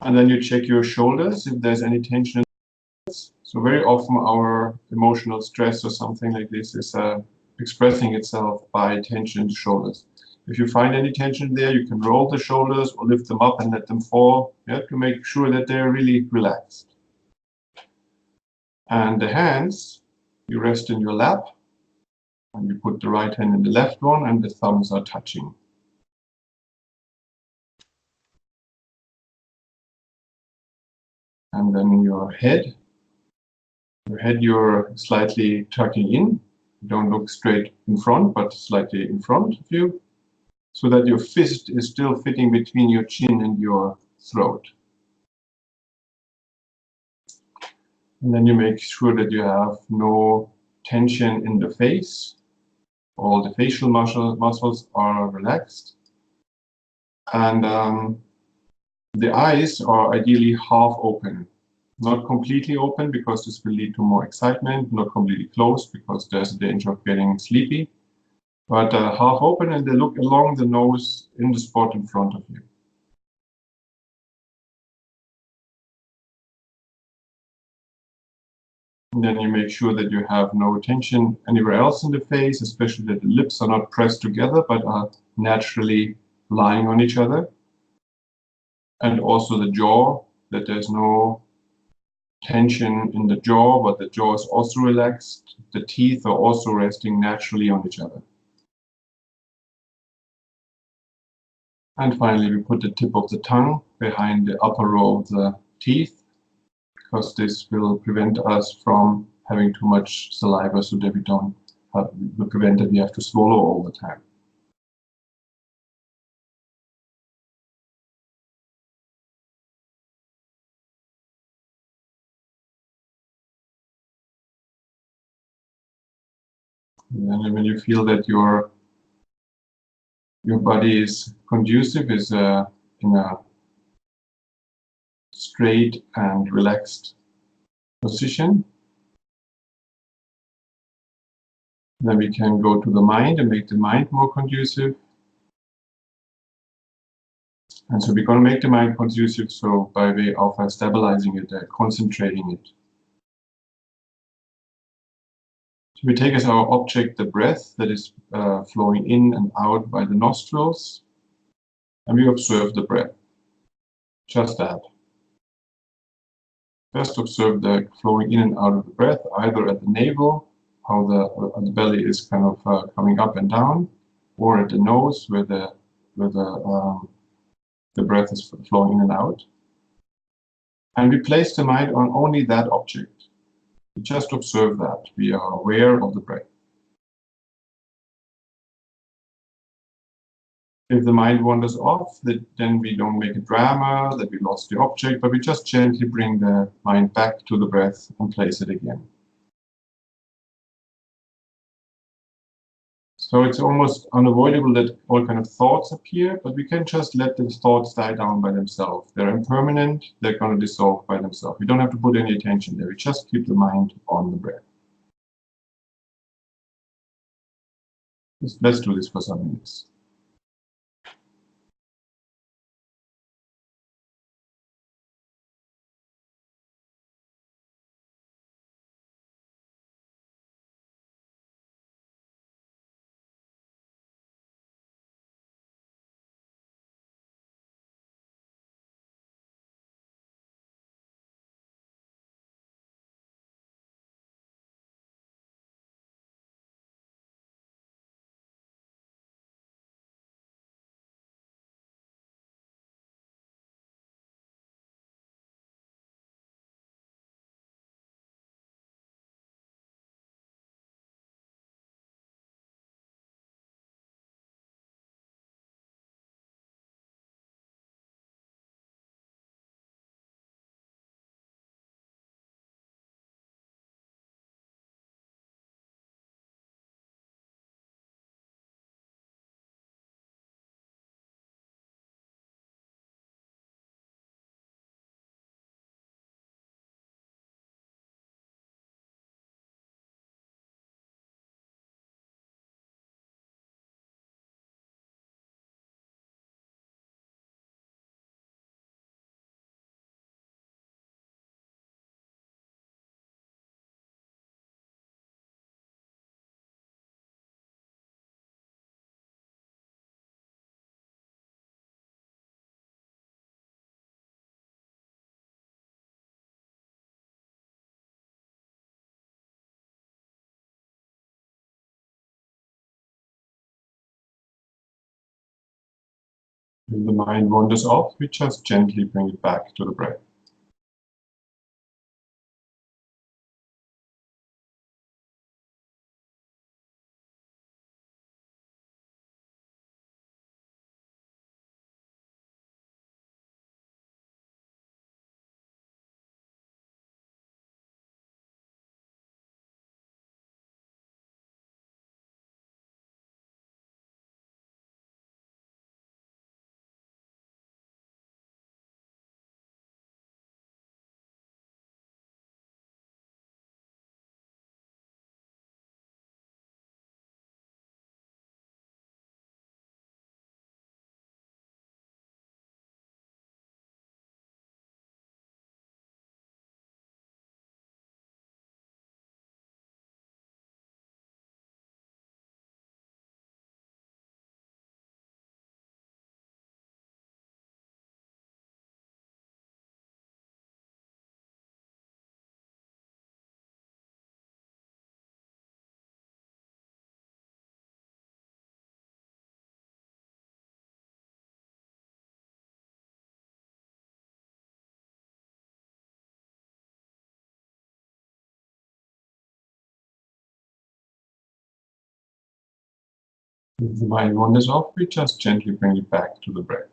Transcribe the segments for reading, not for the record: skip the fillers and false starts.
And then you check your shoulders if there's any tension. So very often our emotional stress or something like this is expressing itself by tension in the shoulders. If you find any tension there, you can roll the shoulders or lift them up and let them fall. You have to make sure that they're really relaxed. And the hands, you rest in your lap, and you put the right hand in the left one, and the thumbs are touching. And then your head you're slightly tucking in. Don't look straight in front, but slightly in front of you, so that your fist is still fitting between your chin and your throat. And then you make sure that you have no tension in the face. All the facial muscles are relaxed. And the eyes are ideally half open. Not completely open because this will lead to more excitement, not completely closed because there's a danger of getting sleepy, but half open, and they look along the nose in the spot in front of you. And then you make sure that you have no tension anywhere else in the face, especially that the lips are not pressed together but are naturally lying on each other. And also the jaw, that there's no tension in the jaw, but the jaw is also relaxed. The teeth are also resting naturally on each other. And finally, we put the tip of the tongue behind the upper row of the teeth, because this will prevent us from having too much saliva, so that we don't will prevent that we have to swallow all the time. And then when you feel that your body is conducive, is in a straight and relaxed position, then we can go to the mind and make the mind more conducive. And so we're going to make the mind conducive, so by way of stabilizing it, concentrating it. So we take as our object the breath that is flowing in and out by the nostrils, and we observe the breath. Just that. First observe the flowing in and out of the breath, either at the navel, how the belly is kind of coming up and down, or at the nose, where the breath is flowing in and out. And we place the mind on only that object. We just observe that. We are aware of the breath. If the mind wanders off, then we don't make a drama that we lost the object, but we just gently bring the mind back to the breath and place it again. So it's almost unavoidable that all kind of thoughts appear, but we can just let the thoughts die down by themselves. They're impermanent, they're going to dissolve by themselves. We don't have to put any attention there, we just keep the mind on the breath. Let's do this for some minutes. If the mind wanders off, we just gently bring it back to the breath. If the mind wanders off, we just gently bring it back to the breath.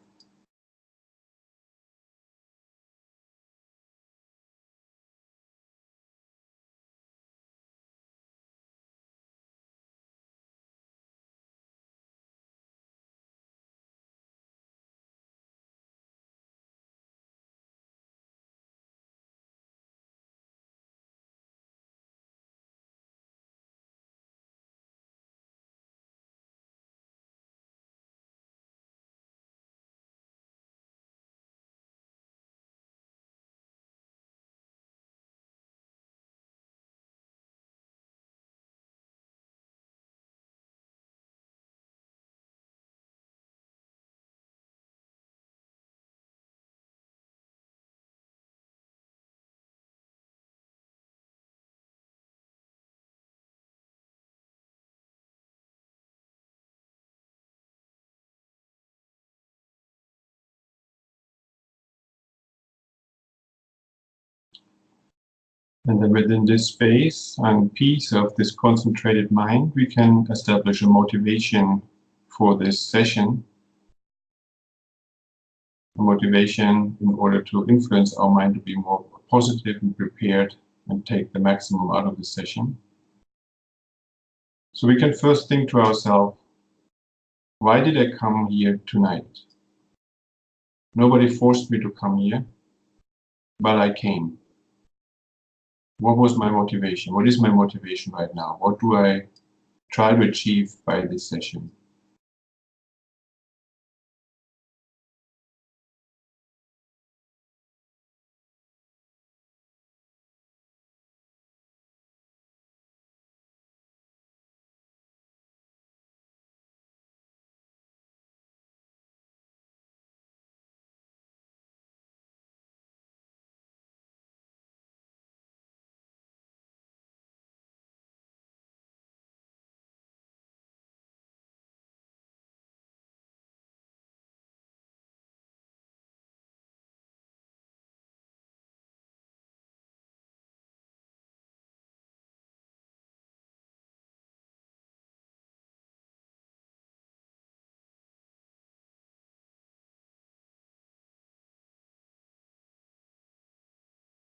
And then within this space and peace of this concentrated mind, we can establish a motivation for this session. A motivation in order to influence our mind to be more positive and prepared and take the maximum out of the session. So we can first think to ourselves, why did I come here tonight? Nobody forced me to come here, but I came. What was my motivation? What is my motivation right now? What do I try to achieve by this session?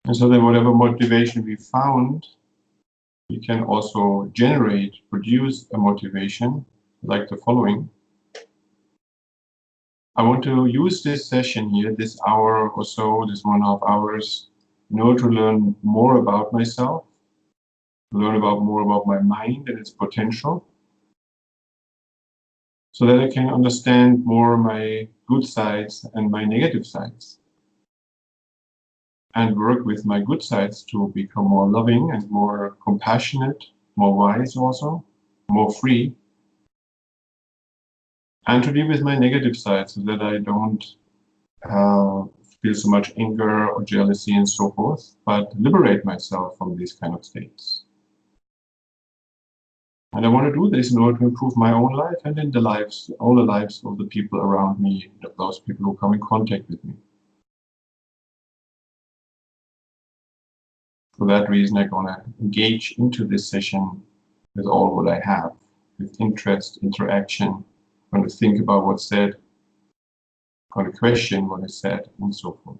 And so then whatever motivation we found, we can also produce a motivation like the following. I want to use this session here, this hour or so, this 1.5 hours, in order to learn more about myself, learn more about my mind and its potential, so that I can understand more my good sides and my negative sides, and work with my good sides to become more loving and more compassionate, more wise also, more free, and to deal with my negative side so that I don't feel so much anger or jealousy and so forth, but liberate myself from these kind of states. And I want to do this in order to improve my own life and then all the lives of the people around me, those people who come in contact with me. For that reason, I'm going to engage into this session with all what I have, with interest, interaction. I'm going to think about what's said, I'm going to question what is said, and so forth.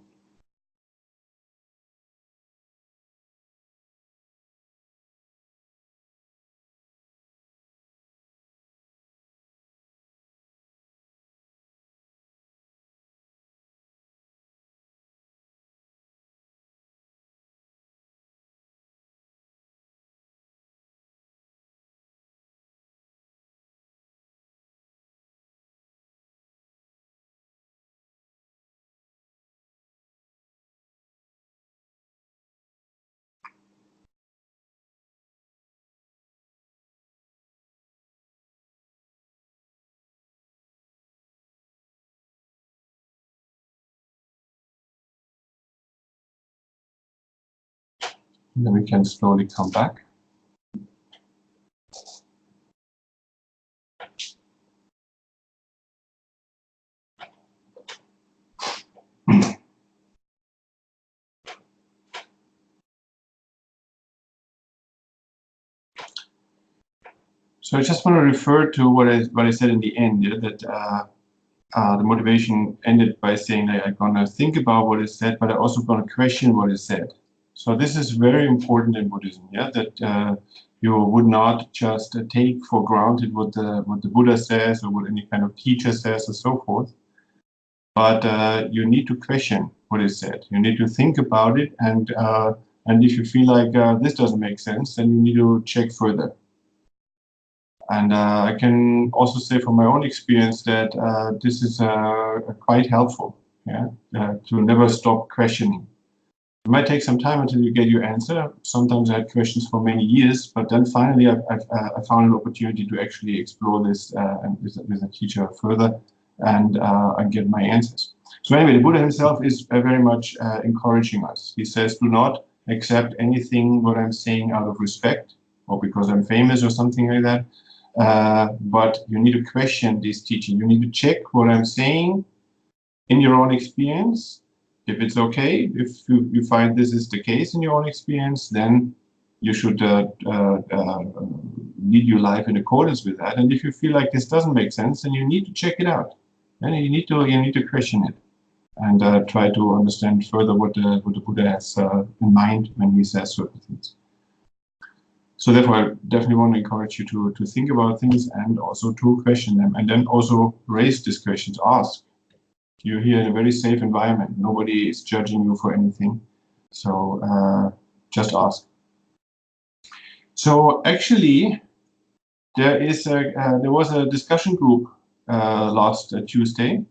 And then we can slowly come back. So I just want to refer to what I said in the end, yeah, that the motivation ended by saying that I'm going to think about what is said, but I'm also going to question what is said. So this is very important in Buddhism, yeah, that you would not just take for granted what the Buddha says or what any kind of teacher says or so forth, but you need to question what is said. You need to think about it, and if you feel like this doesn't make sense, then you need to check further. And I can also say from my own experience that this is quite helpful, yeah, to never stop questioning. It might take some time until you get your answer. Sometimes I had questions for many years, but then finally I found an opportunity to actually explore this and with a teacher further and get my answers. So anyway, the Buddha himself is very much encouraging us. He says, do not accept anything what I'm saying out of respect or because I'm famous or something like that. But you need to question this teaching. You need to check what I'm saying in your own experience. If it's okay, if you find this is the case in your own experience, then you should lead your life in accordance with that. And if you feel like this doesn't make sense, then you need to check it out. And you need to question it and try to understand further what the Buddha has in mind when he says certain things. So therefore, I definitely want to encourage you to think about things and also to question them, and then also raise these questions. Ask. You're here in a very safe environment. Nobody is judging you for anything. So just ask. So actually, there was a discussion group last Tuesday,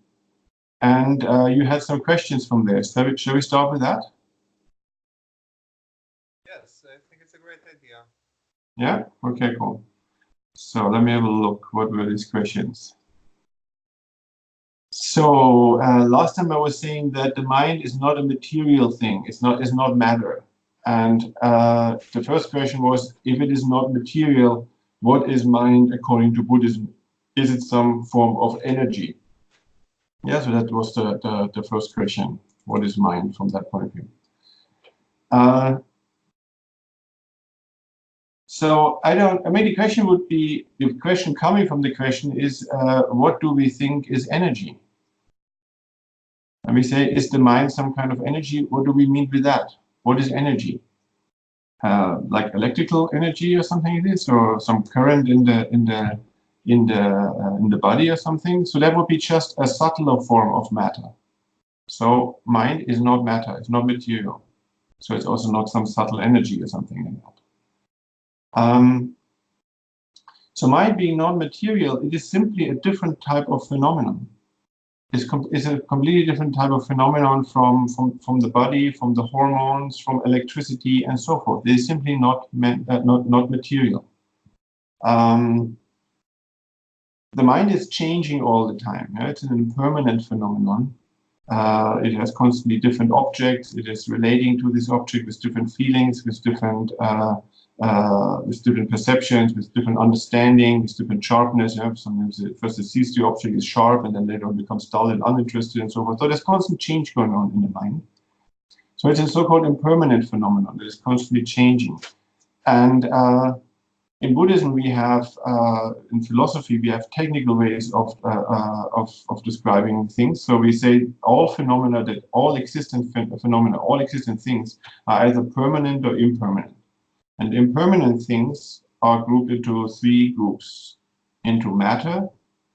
and you had some questions from there. Shall we start with that? Yes, I think it's a great idea. Yeah? Okay, cool. So let me have a look. What were these questions? So last time I was saying that the mind is not a material thing. It's not matter. And the first question was, if it is not material, what is mind according to Buddhism? Is it some form of energy? Yeah, so that was the first question. What is mind from that point of view? So the question would be, the question coming from the question is, what do we think is energy? And we say, is the mind some kind of energy? What do we mean with that? What is energy? Like electrical energy or something like this, or some current in the body or something? So that would be just a subtler form of matter. So mind is not matter, it's not material. So it's also not some subtle energy or something like that. So mind being non-material, it is simply a different type of phenomenon. It's a completely different type of phenomenon from the body, from the hormones, from electricity, and so forth. It is simply not material. The mind is changing all the time. Yeah? It's an impermanent phenomenon. It has constantly different objects. It is relating to this object with different feelings, with different perceptions, with different understanding, with different sharpness. Sometimes first it sees the object is sharp, and then later it becomes dull and uninterested, and so forth. So there's constant change going on in the mind. So it's a so-called impermanent phenomenon that is constantly changing. And in Buddhism, we have, in philosophy, we have technical ways of describing things. So we say all phenomena, that all existent phenomena, all existent things are either permanent or impermanent. And impermanent things are grouped into three groups: into matter,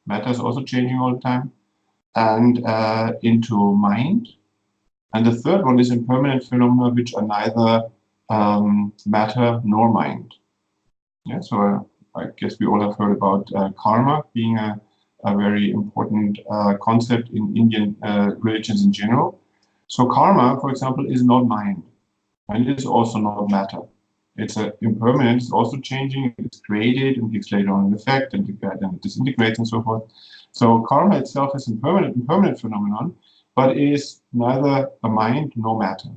matter is also changing all the time, and into mind. And the third one is impermanent phenomena, which are neither matter nor mind. Yeah, so I guess we all have heard about karma being a very important concept in Indian religions in general. So karma, for example, is not mind, and it is also not matter. It's impermanent, it's also changing, it's created and gives later on an effect, and then it disintegrates and so forth. So karma itself is impermanent phenomenon, but is neither a mind nor matter.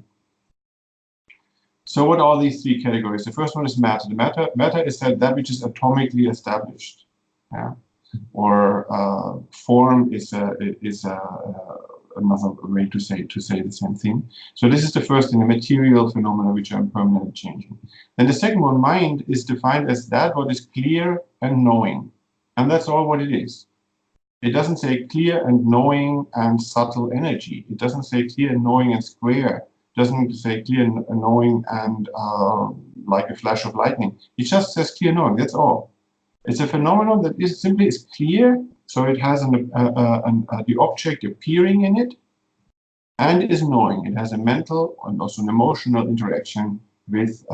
So what are these three categories? The first one is matter. The matter is that which is atomically established, yeah? Or form is another way to say the same thing. So this is the first thing, the material phenomena which are permanently changing. Then the second one, mind, is defined as that what is clear and knowing, and that's all what it is. It doesn't say clear and knowing and subtle energy. It doesn't say clear and knowing and square. It doesn't say clear and knowing and like a flash of lightning. It just says clear knowing. That's all. It's a phenomenon that is simply clear. So it has the object appearing in it, and it is knowing. It has a mental and also an emotional interaction with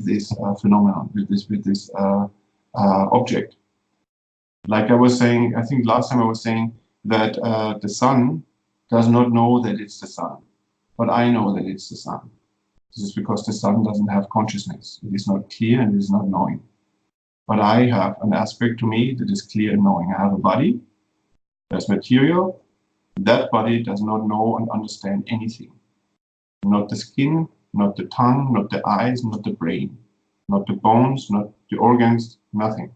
this phenomenon, with this object. Like I was saying, I think last time I was saying that the sun does not know that it's the sun, but I know that it's the sun. This is because the sun doesn't have consciousness. It is not clear and it is not knowing. But I have an aspect to me that is clear and knowing. I have a body, there's material. That body does not know and understand anything. Not the skin, not the tongue, not the eyes, not the brain, not the bones, not the organs, nothing.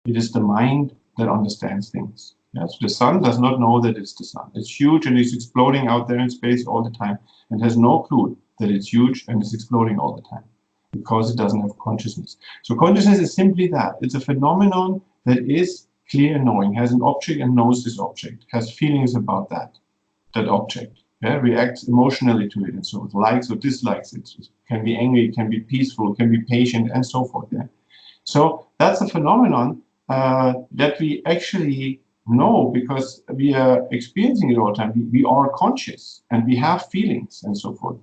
It is the mind that understands things. Yes, the sun does not know that it's the sun. It's huge and it's exploding out there in space all the time, and has no clue that it's huge and it's exploding all the time, because it doesn't have consciousness. So consciousness is simply that. It's a phenomenon that is clear knowing, has an object and knows this object, has feelings about that object, yeah, reacts emotionally to it, and so likes or dislikes it. It can be angry, it can be peaceful, it can be patient, and so forth. Yeah. So that's a phenomenon that we actually know because we are experiencing it all the time. We are conscious and we have feelings and so forth.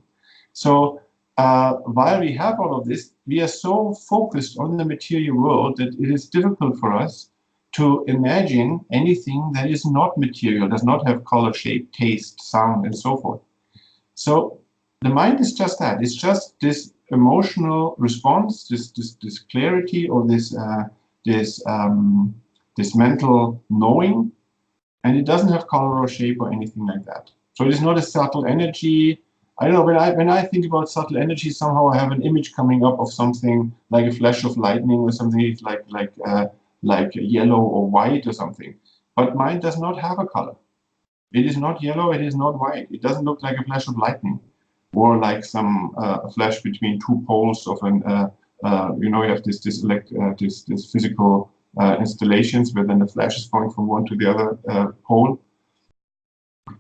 So while we have all of this, we are so focused on the material world that it is difficult for us to imagine anything that is not material, does not have color, shape, taste, sound, and so forth. So the mind is just that. It's just this emotional response, this clarity, or this mental knowing, and it doesn't have color or shape or anything like that. So it is not a subtle energy. I don't know, when I think about subtle energy, somehow I have an image coming up of something like a flash of lightning or something like yellow or white or something. But mine does not have a color. It is not yellow, it is not white. It doesn't look like a flash of lightning, or like some flash between two poles of an, you have this physical installations where then the flash is going from one to the other pole.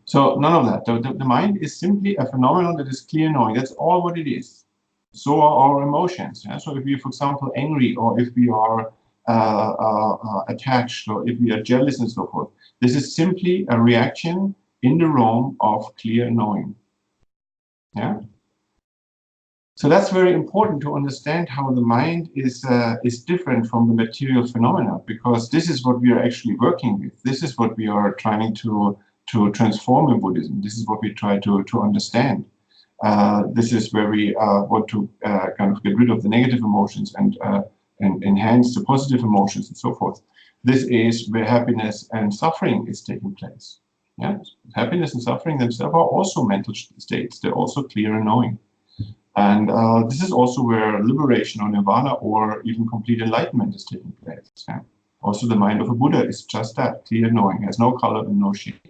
So none of that. The mind is simply a phenomenon that is clear knowing. That's all what it is. So are our emotions. Yeah? So if we are, for example, angry, or if we are attached, or if we are jealous and so forth, this is simply a reaction in the realm of clear knowing. Yeah. So that's very important to understand how the mind is different from the material phenomena, because this is what we are actually working with. This is what we are trying to transform in Buddhism. This is what we try to understand. This is where we want to kind of get rid of the negative emotions and enhance the positive emotions and so forth. This is where happiness and suffering is taking place. Yeah? Happiness and suffering themselves are also mental states. They're also clear and knowing. And this is also where liberation or nirvana or even complete enlightenment is taking place. Yeah? Also, the mind of a Buddha is just that, clear knowing, has no color and no shape.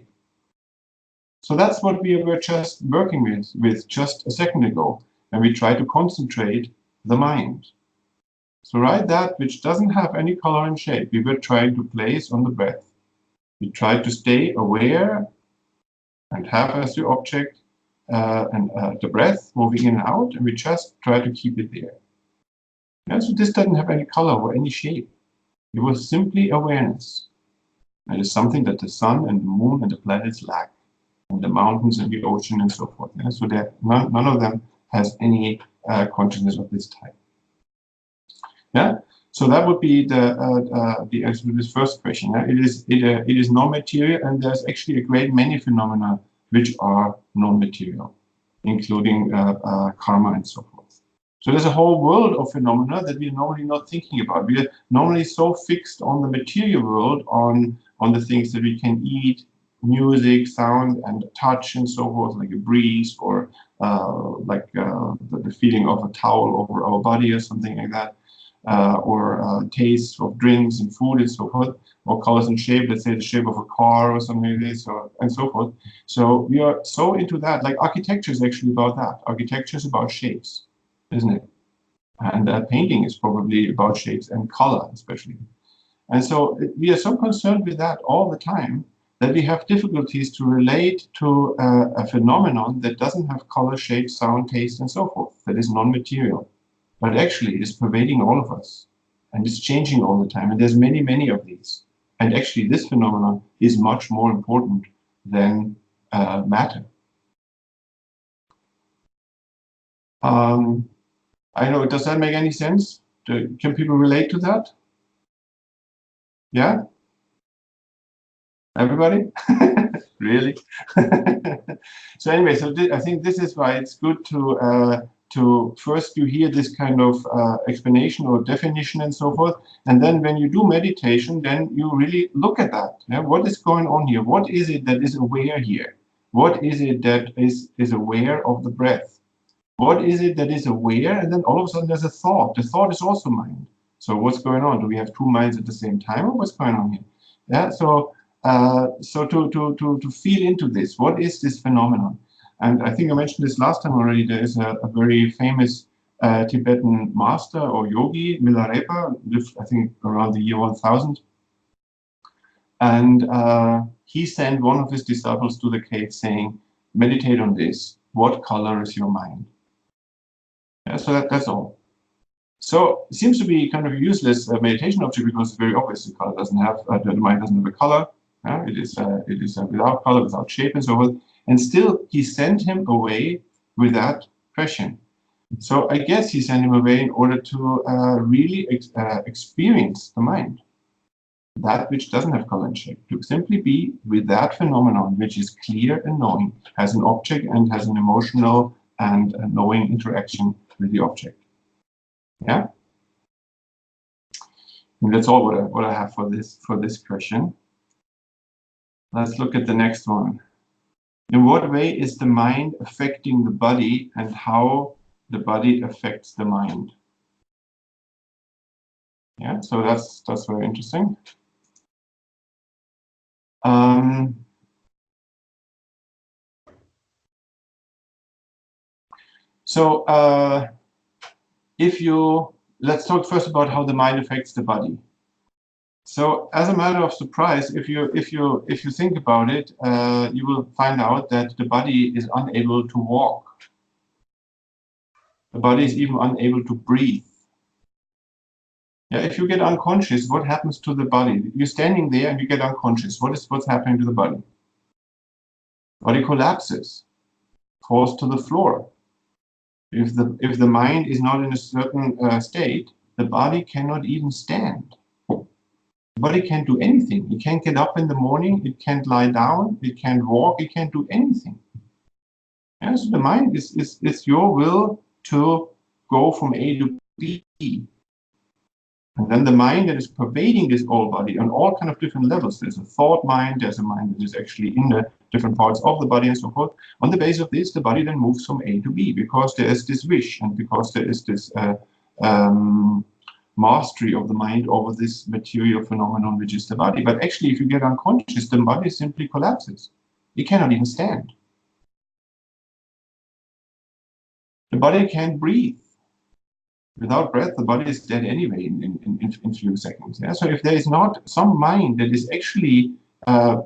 So that's what we were just working with just a second ago, when we try to concentrate the mind. So right, that which doesn't have any color and shape, we were trying to place on the breath. We tried to stay aware and have as the object the breath moving in and out, and we just try to keep it there. Yeah, so this doesn't have any color or any shape. It was simply awareness. It is something that the sun and the moon and the planets lack, and the mountains and the ocean and so forth. Yeah? So that none of them has any consciousness of this type. Yeah. So that would be the answer to this first question. Yeah? It is non-material, and there's actually a great many phenomena which are non-material, including karma and so forth. So there's a whole world of phenomena that we're normally not thinking about. We are normally so fixed on the material world, on the things that we can eat, music, sound, and touch, and so forth, like a breeze, or the feeling of a towel over our body, or something like that. Or taste of drinks and food and so forth, or colors and shape, let's say the shape of a car or something like this, and so forth. So we are so into that. Like architecture is actually about that. Architecture is about shapes, isn't it? And painting is probably about shapes and color, especially. And so we are so concerned with that all the time that we have difficulties to relate to a phenomenon that doesn't have color, shape, sound, taste, and so forth, that is non-material. But actually it is pervading all of us, and it's changing all the time, and there's many, many of these. And actually this phenomenon is much more important than matter. I know, does that make any sense? Can people relate to that? Yeah? Everybody? Really? So anyway, so I think this is why it's good to first you hear this kind of explanation or definition and so forth, and then when you do meditation, then you really look at that. Yeah? What is going on here? What is it that is aware here? What is it that is aware of the breath? What is it that is aware? And then all of a sudden there's a thought. The thought is also mind. So what's going on? Do we have two minds at the same time, or what's going on here? Yeah. So to feel into this, what is this phenomenon? And I think I mentioned this last time already. There is a very famous Tibetan master or yogi, Milarepa, lived I think around the year 1000, and he sent one of his disciples to the cave, saying, "Meditate on this. What color is your mind?" Yeah, so that's all. So it seems to be kind of a useless meditation object because it's very obvious the color doesn't have the mind doesn't have a color. It is without color, without shape, and so forth. And still, he sent him away with that question. So I guess he sent him away in order to really experience the mind, that which doesn't have color and shape, to simply be with that phenomenon which is clear and knowing, has an object and has an emotional and knowing interaction with the object. Yeah. And that's all what I have for this question. Let's look at the next one. In what way is the mind affecting the body, and how the body affects the mind? Yeah, so that's very interesting. Let's talk first about how the mind affects the body. So, as a matter of surprise, if you think about it, you will find out that the body is unable to walk. The body is even unable to breathe. Yeah, if you get unconscious, what happens to the body? You're standing there and you get unconscious. What's happening to the body? Body collapses, falls to the floor. If the mind is not in a certain state, the body cannot even stand. The body can't do anything. It can't get up in the morning. It can't lie down. It can't walk. It can't do anything. Yeah, so the mind is your will to go from A to B. And then the mind that is pervading this whole body on all kind of different levels. There's a thought mind, there's a mind that is actually in the different parts of the body and so forth. On the basis of this, the body then moves from A to B because there is this wish and because there is this mastery of the mind over this material phenomenon, which is the body. But actually, if you get unconscious, the body simply collapses. It cannot even stand. The body can't breathe. Without breath, the body is dead anyway in few seconds. Yeah? So if there is not some mind that is actually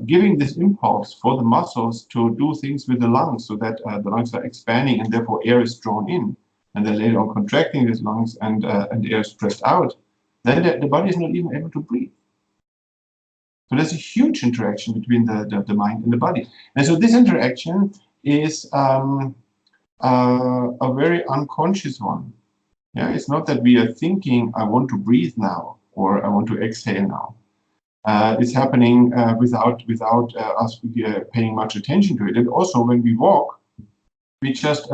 giving this impulse for the muscles to do things with the lungs so that the lungs are expanding and therefore air is drawn in, and then later on contracting these lungs and air is pressed out, then the body is not even able to breathe. So there's a huge interaction between the mind and the body. And so this interaction is a very unconscious one. Yeah, it's not that we are thinking, I want to breathe now, or I want to exhale now. It's happening without us paying much attention to it. And also when we walk, we just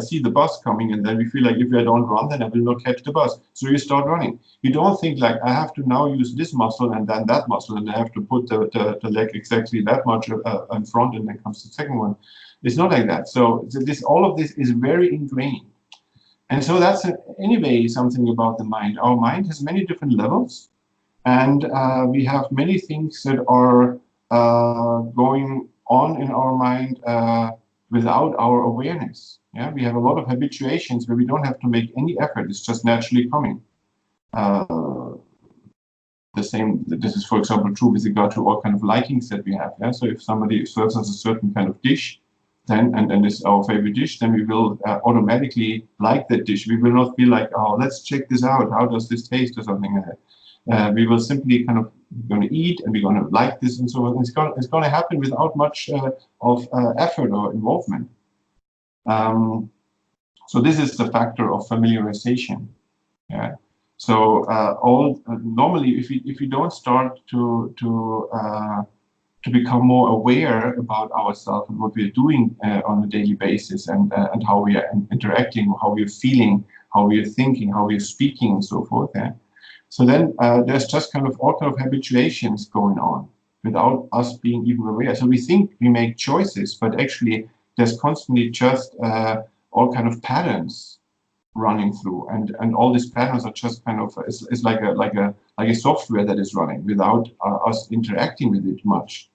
see the bus coming, and then we feel like if I don't run, then I will not catch the bus. So you start running. You don't think like, I have to now use this muscle and then that muscle, and I have to put the leg exactly that much in front, and then comes the second one. It's not like that. So all of this is very ingrained. And so that's anyway something about the mind. Our mind has many different levels, and we have many things that are going on in our mind without our awareness. Yeah, we have a lot of habituations where we don't have to make any effort; it's just naturally coming. The same. This is, for example, true with regard to all kind of likings that we have. Yeah, so if somebody serves us a certain kind of dish, then and it's our favorite dish, then we will automatically like that dish. We will not feel like, oh, let's check this out. How does this taste or something like that? We will simply kind of going to eat and we're going to like this and so on. It's going to happen without much of effort or involvement. So this is the factor of familiarization. Yeah. So normally, if we don't start to become more aware about ourselves and what we are doing on a daily basis, and how we are interacting, how we are feeling, how we are thinking, how we are speaking, and so forth. Yeah? So then there's just kind of all kind of habituations going on without us being even aware. So we think we make choices, but actually there's constantly just all kind of patterns running through, and all these patterns are just kind of it's like a software that is running without us interacting with it much.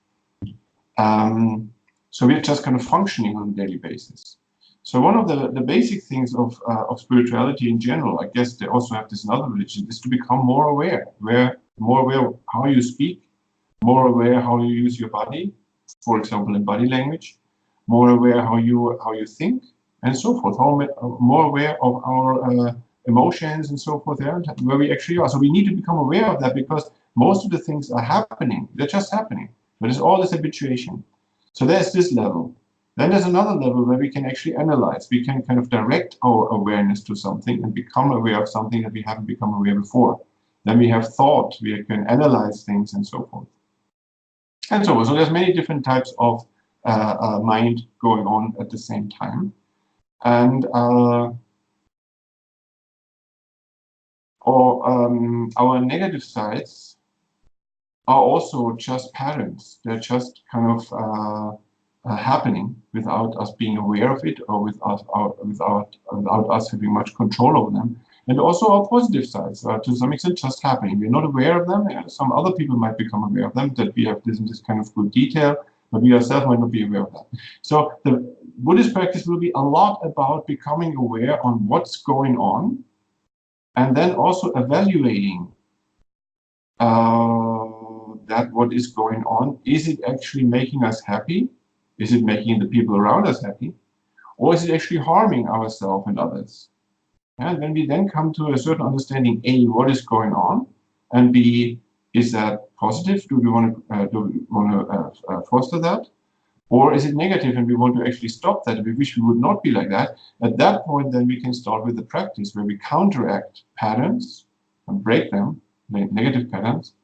So we're just kind of functioning on a daily basis. So one of the basic things of spirituality in general, I guess they also have this in other religions, is to become more aware, more aware of how you speak, more aware how you use your body, for example, in body language, more aware how you think, and so forth, more aware of our emotions and so forth, there, where we actually are. So we need to become aware of that, because most of the things are happening, they're just happening. But it's all this habituation. So there's this level. Then there's another level where we can actually analyze. We can kind of direct our awareness to something and become aware of something that we haven't become aware before. Then we have thought. We can analyze things and so forth. And so on. So there's many different types of mind going on at the same time. And our negative sides are also just patterns. They're just kind of happening without us being aware of it, or without us having much control over them. And also our positive sides are to some extent just happening. We're not aware of them. Some other people might become aware of them, that we have this in this kind of good detail, but we ourselves might not be aware of that. So the Buddhist practice will be a lot about becoming aware on what's going on, and then also evaluating that what is going on. Is it actually making us happy? Is it making the people around us happy? Or is it actually harming ourselves and others? And when we then come to a certain understanding, A, what is going on, and B, is that positive? Do we want to foster that? Or is it negative and we want to actually stop that? We wish we would not be like that. At that point, then we can start with the practice where we counteract patterns and break them, negative patterns,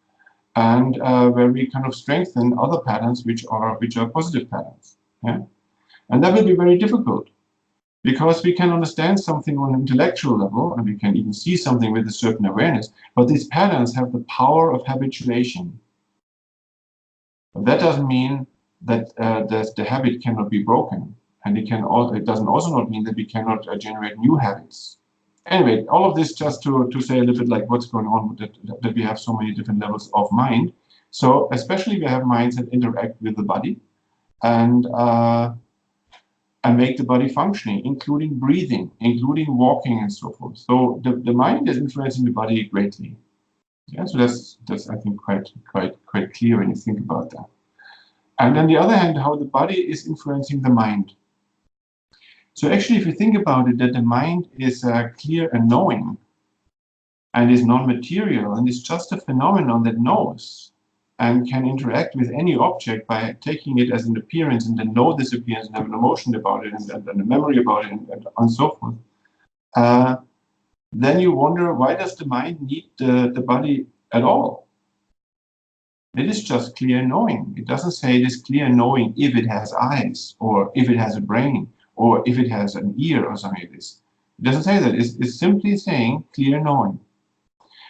and where we kind of strengthen other patterns which are positive patterns. Yeah? And that will be very difficult, Because we can understand something on an intellectual level, and we can even see something with a certain awareness, but these patterns have the power of habituation. But that doesn't mean that the habit cannot be broken, and it doesn't also not mean that we cannot generate new habits. Anyway, all of this just to say a little bit like what's going on, that we have so many different levels of mind. So especially we have minds that interact with the body, and make the body functioning, including breathing, including walking, and so forth. So the mind is influencing the body greatly. Yeah, so that's I think quite clear when you think about that. And on the other hand, how the body is influencing the mind. So actually, if you think about it, that the mind is clear and knowing, and is non-material, and is just a phenomenon that knows and can interact with any object by taking it as an appearance, and then know this appearance and have an emotion about it, and a memory about it, and so forth. Then you wonder, why does the mind need the body at all? It is just clear knowing. It doesn't say it is clear knowing if it has eyes, or if it has a brain, or if it has an ear, or something like this. It doesn't say that. It's simply saying clear knowing.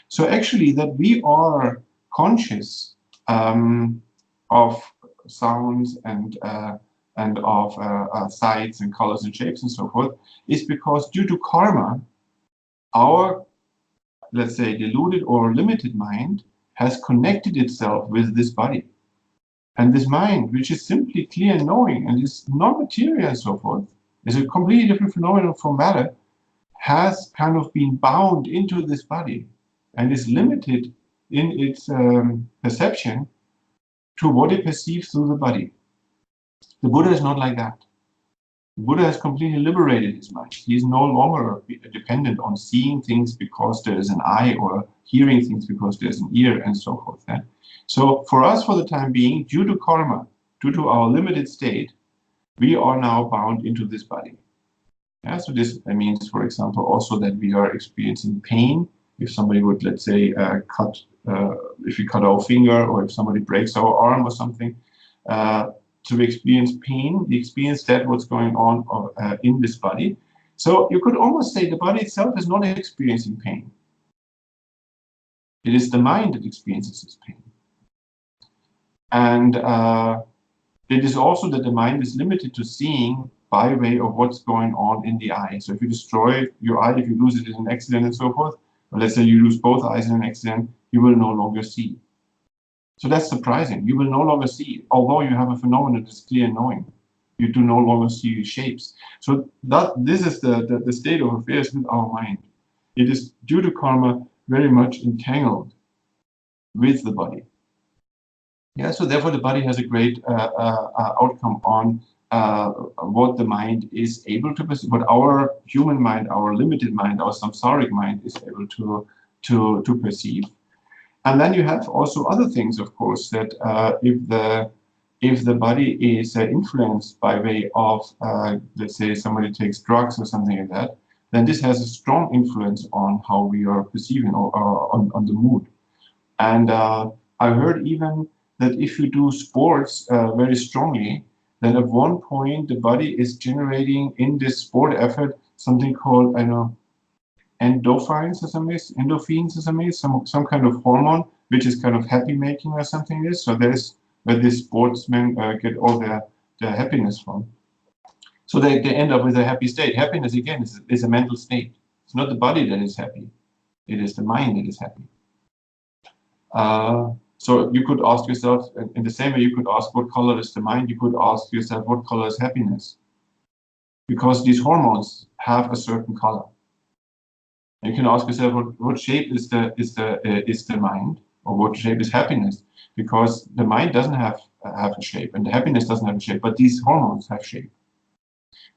So actually, that we are conscious of sounds and of sights and colors and shapes and so forth is because due to karma, our, let's say, deluded or limited mind has connected itself with this body. And this mind, which is simply clear knowing and is non-material and so forth, is a completely different phenomenon from matter, has kind of been bound into this body and is limited in its perception to what it perceives through the body. The Buddha is not like that. The Buddha has completely liberated his mind. He is no longer dependent on seeing things because there is an eye, or hearing things because there's an ear, and so forth. Yeah? So for us, for the time being, due to karma, due to our limited state, we are now bound into this body. Yeah, so this means, for example, also that we are experiencing pain. If somebody would, let's say, if we cut our finger, or if somebody breaks our arm or something, to experience pain, we experience that what's going on in this body. So you could almost say the body itself is not experiencing pain. It is the mind that experiences this pain. And it is also that the mind is limited to seeing by way of what's going on in the eye. So if you destroy your eye, if you lose it in an accident and so forth, or let's say you lose both eyes in an accident, you will no longer see. So that's surprising. You will no longer see, although you have a phenomenon that's clear knowing. You do no longer see shapes. So this is the state of affairs with our mind. It is due to karma very much entangled with the body. Yeah, so therefore the body has a great outcome on what the mind is able to perceive, what our human mind, our limited mind, our samsaric mind is able to perceive. And then you have also other things, of course, that if the body is influenced by way of, let's say, somebody takes drugs or something like that, then this has a strong influence on how we are perceiving, or on the mood. And I heard even that if you do sports very strongly, then at one point the body is generating in this sport effort something called, I know, endorphins or something, some kind of hormone, which is kind of happy making or something is. So there's where these sportsmen get all their happiness from. So they end up with a happy state. Happiness, again, is a mental state. It's not the body that is happy. It is the mind that is happy. So you could ask yourself, in the same way you could ask what color is the mind, you could ask yourself what color is happiness. Because these hormones have a certain color. You can ask yourself what shape is the mind, or what shape is happiness, because the mind doesn't have a shape and the happiness doesn't have a shape, but these hormones have shape.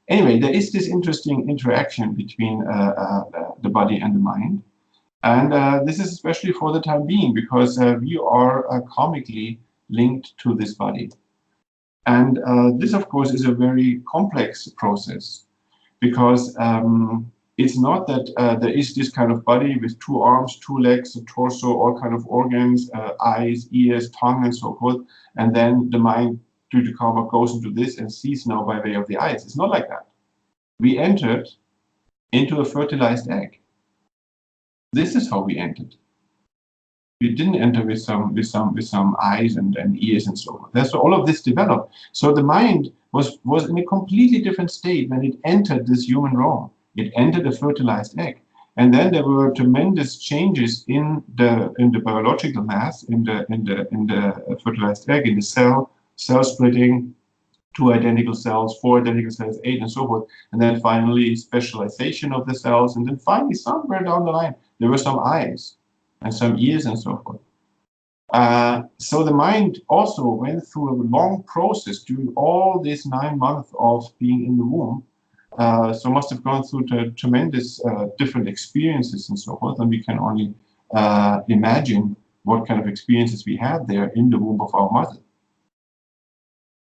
Anyway, there is this interesting interaction between the body and the mind. And this is especially for the time being, because we are karmically linked to this body. And this, of course, is a very complex process, because it's not that there is this kind of body with 2 arms, 2 legs, a torso, all kind of organs, eyes, ears, tongue, and so forth. And then the mind, due to karma, goes into this and sees now by way of the eyes. It's not like that. we entered into a fertilized egg. This is how we entered. We didn't enter with some eyes and ears and so on. That's all of this developed. So the mind was in a completely different state when it entered this human realm. It entered a fertilized egg, and then there were tremendous changes in the biological mass in the fertilized egg, in the cell splitting, 2 identical cells, 4 identical cells, 8, and so forth, and then finally specialization of the cells, and then finally somewhere down the line there were some eyes and some ears and so forth. So the mind also went through a long process during all these 9 months of being in the womb. So must have gone through tremendous different experiences and so forth, and we can only imagine what kind of experiences we had there in the womb of our mother.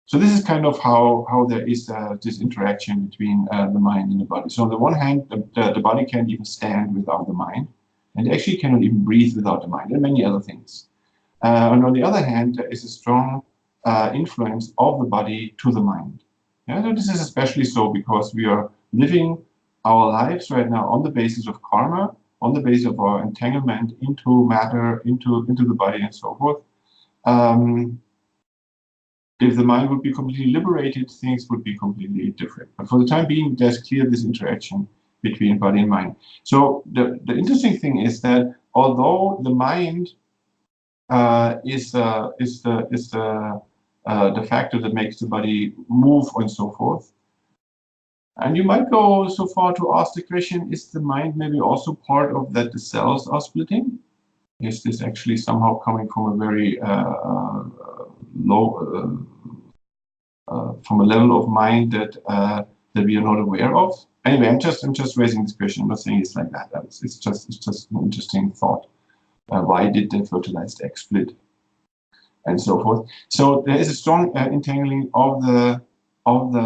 So this is kind of how there is this interaction between the mind and the body. So on the one hand, the body can't even stand without the mind, and actually cannot even breathe without the mind, and many other things. And on the other hand, there is a strong influence of the body to the mind. Yeah, so this is especially so because we are living our lives right now on the basis of karma, on the basis of our entanglement into matter, into the body, and so forth. If the mind would be completely liberated, things would be completely different. But for the time being, there's clear this interaction between body and mind. So the interesting thing is that although the mind is the factor that makes the body move and so forth, and you might go so far to ask the question: is the mind maybe also part of that the cells are splitting? Is this actually somehow coming from a very low, from a level of mind that we are not aware of? Anyway, I'm just raising this question. I'm not saying it's like that. It's just an interesting thought. Why did the fertilized egg split, and so forth? So there is a strong entangling of the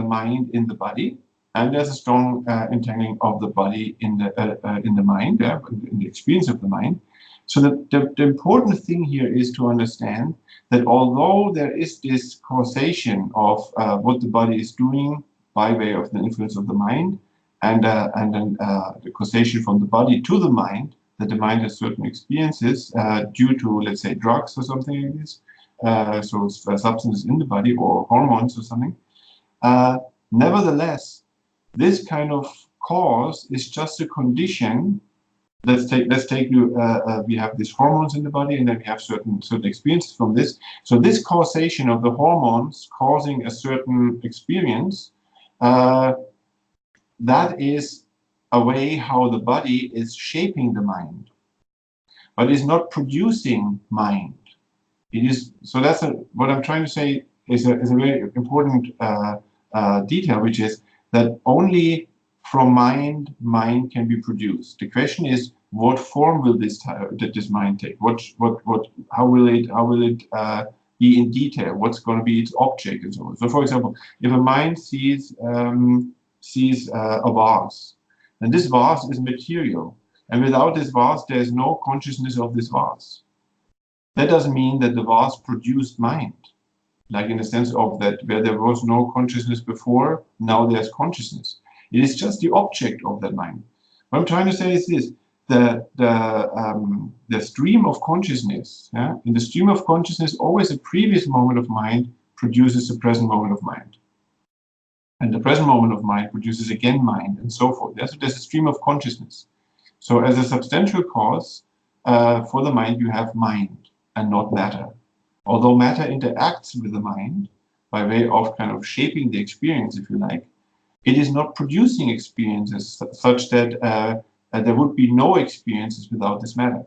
mind in the body, and there's a strong entangling of the body in the mind, in the experience of the mind. So the important thing here is to understand that although there is this causation of what the body is doing by way of the influence of the mind, and then the causation from the body to the mind, that the mind has certain experiences due to, let's say, drugs or something like this, so substances in the body or hormones or something. Nevertheless, this kind of cause is just a condition. Let's take we have these hormones in the body, and then we have certain experiences from this. So this causation of the hormones causing a certain experience, that is a way how the body is shaping the mind, but is not producing mind. It is, so that's what I'm trying to say is a very important detail, which is that only from mind can be produced. The question is, what form will this mind take? How will it be in detail? What's going to be its object and so on? So, for example, if a mind sees a vase, and this vase is material, and without this vase, there is no consciousness of this vase. That doesn't mean that the vase produced mind, like in the sense of that where there was no consciousness before, now there's consciousness. It is just the object of that mind. What I'm trying to say is this: the stream of consciousness. Yeah? In the stream of consciousness, always a previous moment of mind produces a present moment of mind, and the present moment of mind produces again mind, and so forth. Yeah? So there's a stream of consciousness. So as a substantial cause for the mind, you have mind and not matter. Although matter interacts with the mind by way of kind of shaping the experience, if you like, it is not producing experiences such that there would be no experiences without this matter.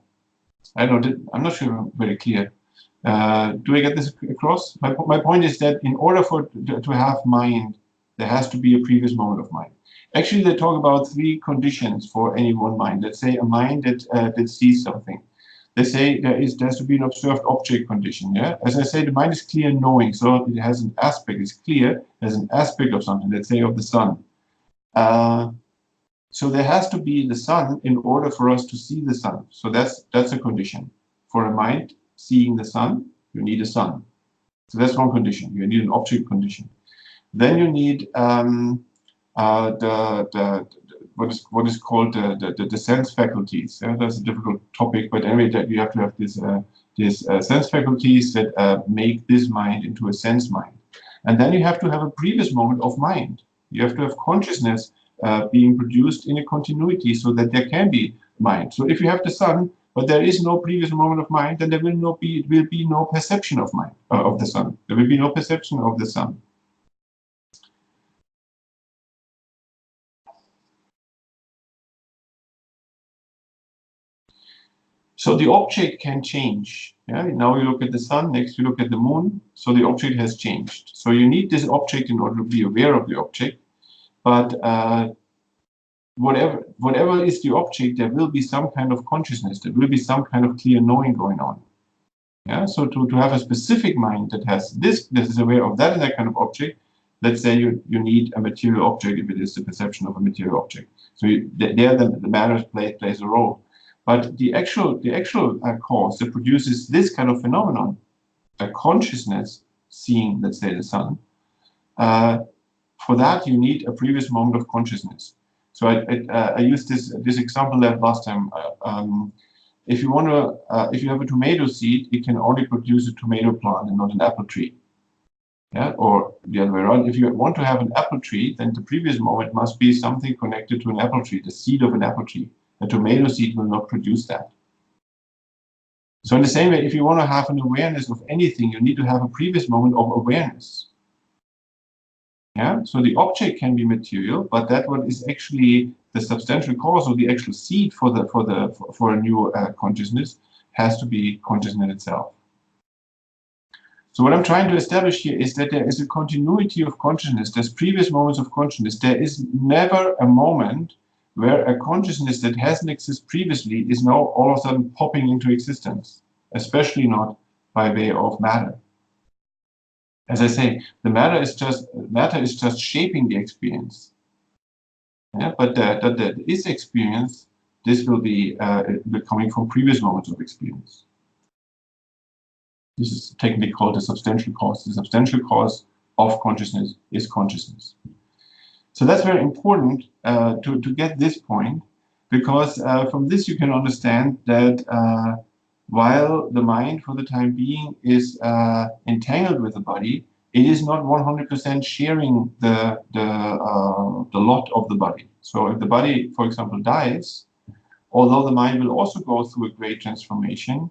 I'm not sure I'm very clear. Do I get this across? My point is that in order to have mind, there has to be a previous moment of mind. Actually, they talk about 3 conditions for any one mind. Let's say a mind that sees something. They say there has to be an observed object condition. Yeah, as I say, the mind is clear knowing, so it has an aspect. It's clear. There's an aspect of something. Let's say of the sun. So there has to be the sun in order for us to see the sun. So that's a condition for a mind seeing the sun. You need a sun. So that's one condition. You need an object condition. Then you need what is called the sense faculties. That's a difficult topic, but anyway, that you have to have these sense faculties that make this mind into a sense mind. And then you have to have a previous moment of mind. You have to have consciousness being produced in a continuity so that there can be mind. So if you have the sun, but there is no previous moment of mind, then there will be no perception of mind of the sun. There will be no perception of the sun. So the object can change. Yeah? Now you look at the sun, next you look at the moon, so the object has changed. So you need this object in order to be aware of the object, but whatever is the object, there will be some kind of consciousness, there will be some kind of clear knowing going on. Yeah, so to have a specific mind that has this is aware of that and that kind of object, let's say you need a material object if it is the perception of a material object. So there the matter plays a role. But the actual cause that produces this kind of phenomenon, a consciousness seeing, let's say, the sun, for that you need a previous moment of consciousness. So I used this example last time. If you have a tomato seed, it can only produce a tomato plant and not an apple tree. Yeah, or the other way around. If you want to have an apple tree, then the previous moment must be something connected to an apple tree, the seed of an apple tree. A tomato seed will not produce that. So in the same way, if you want to have an awareness of anything, you need to have a previous moment of awareness. Yeah, so the object can be material, but that what is actually the substantial cause or the actual seed for a new consciousness has to be consciousness itself. So what I'm trying to establish here is that there is a continuity of consciousness. There's previous moments of consciousness. There is never a moment where a consciousness that hasn't existed previously is now all of a sudden popping into existence, especially not by way of matter. As I say, the matter is just shaping the experience. Yeah, but that is experience. This will be coming from previous moments of experience. This is technically called the substantial cause. The substantial cause of consciousness is consciousness. So that's very important to get this point, because from this you can understand that while the mind for the time being is entangled with the body, it is not 100% sharing the lot of the body. So if the body, for example, dies, although the mind will also go through a great transformation,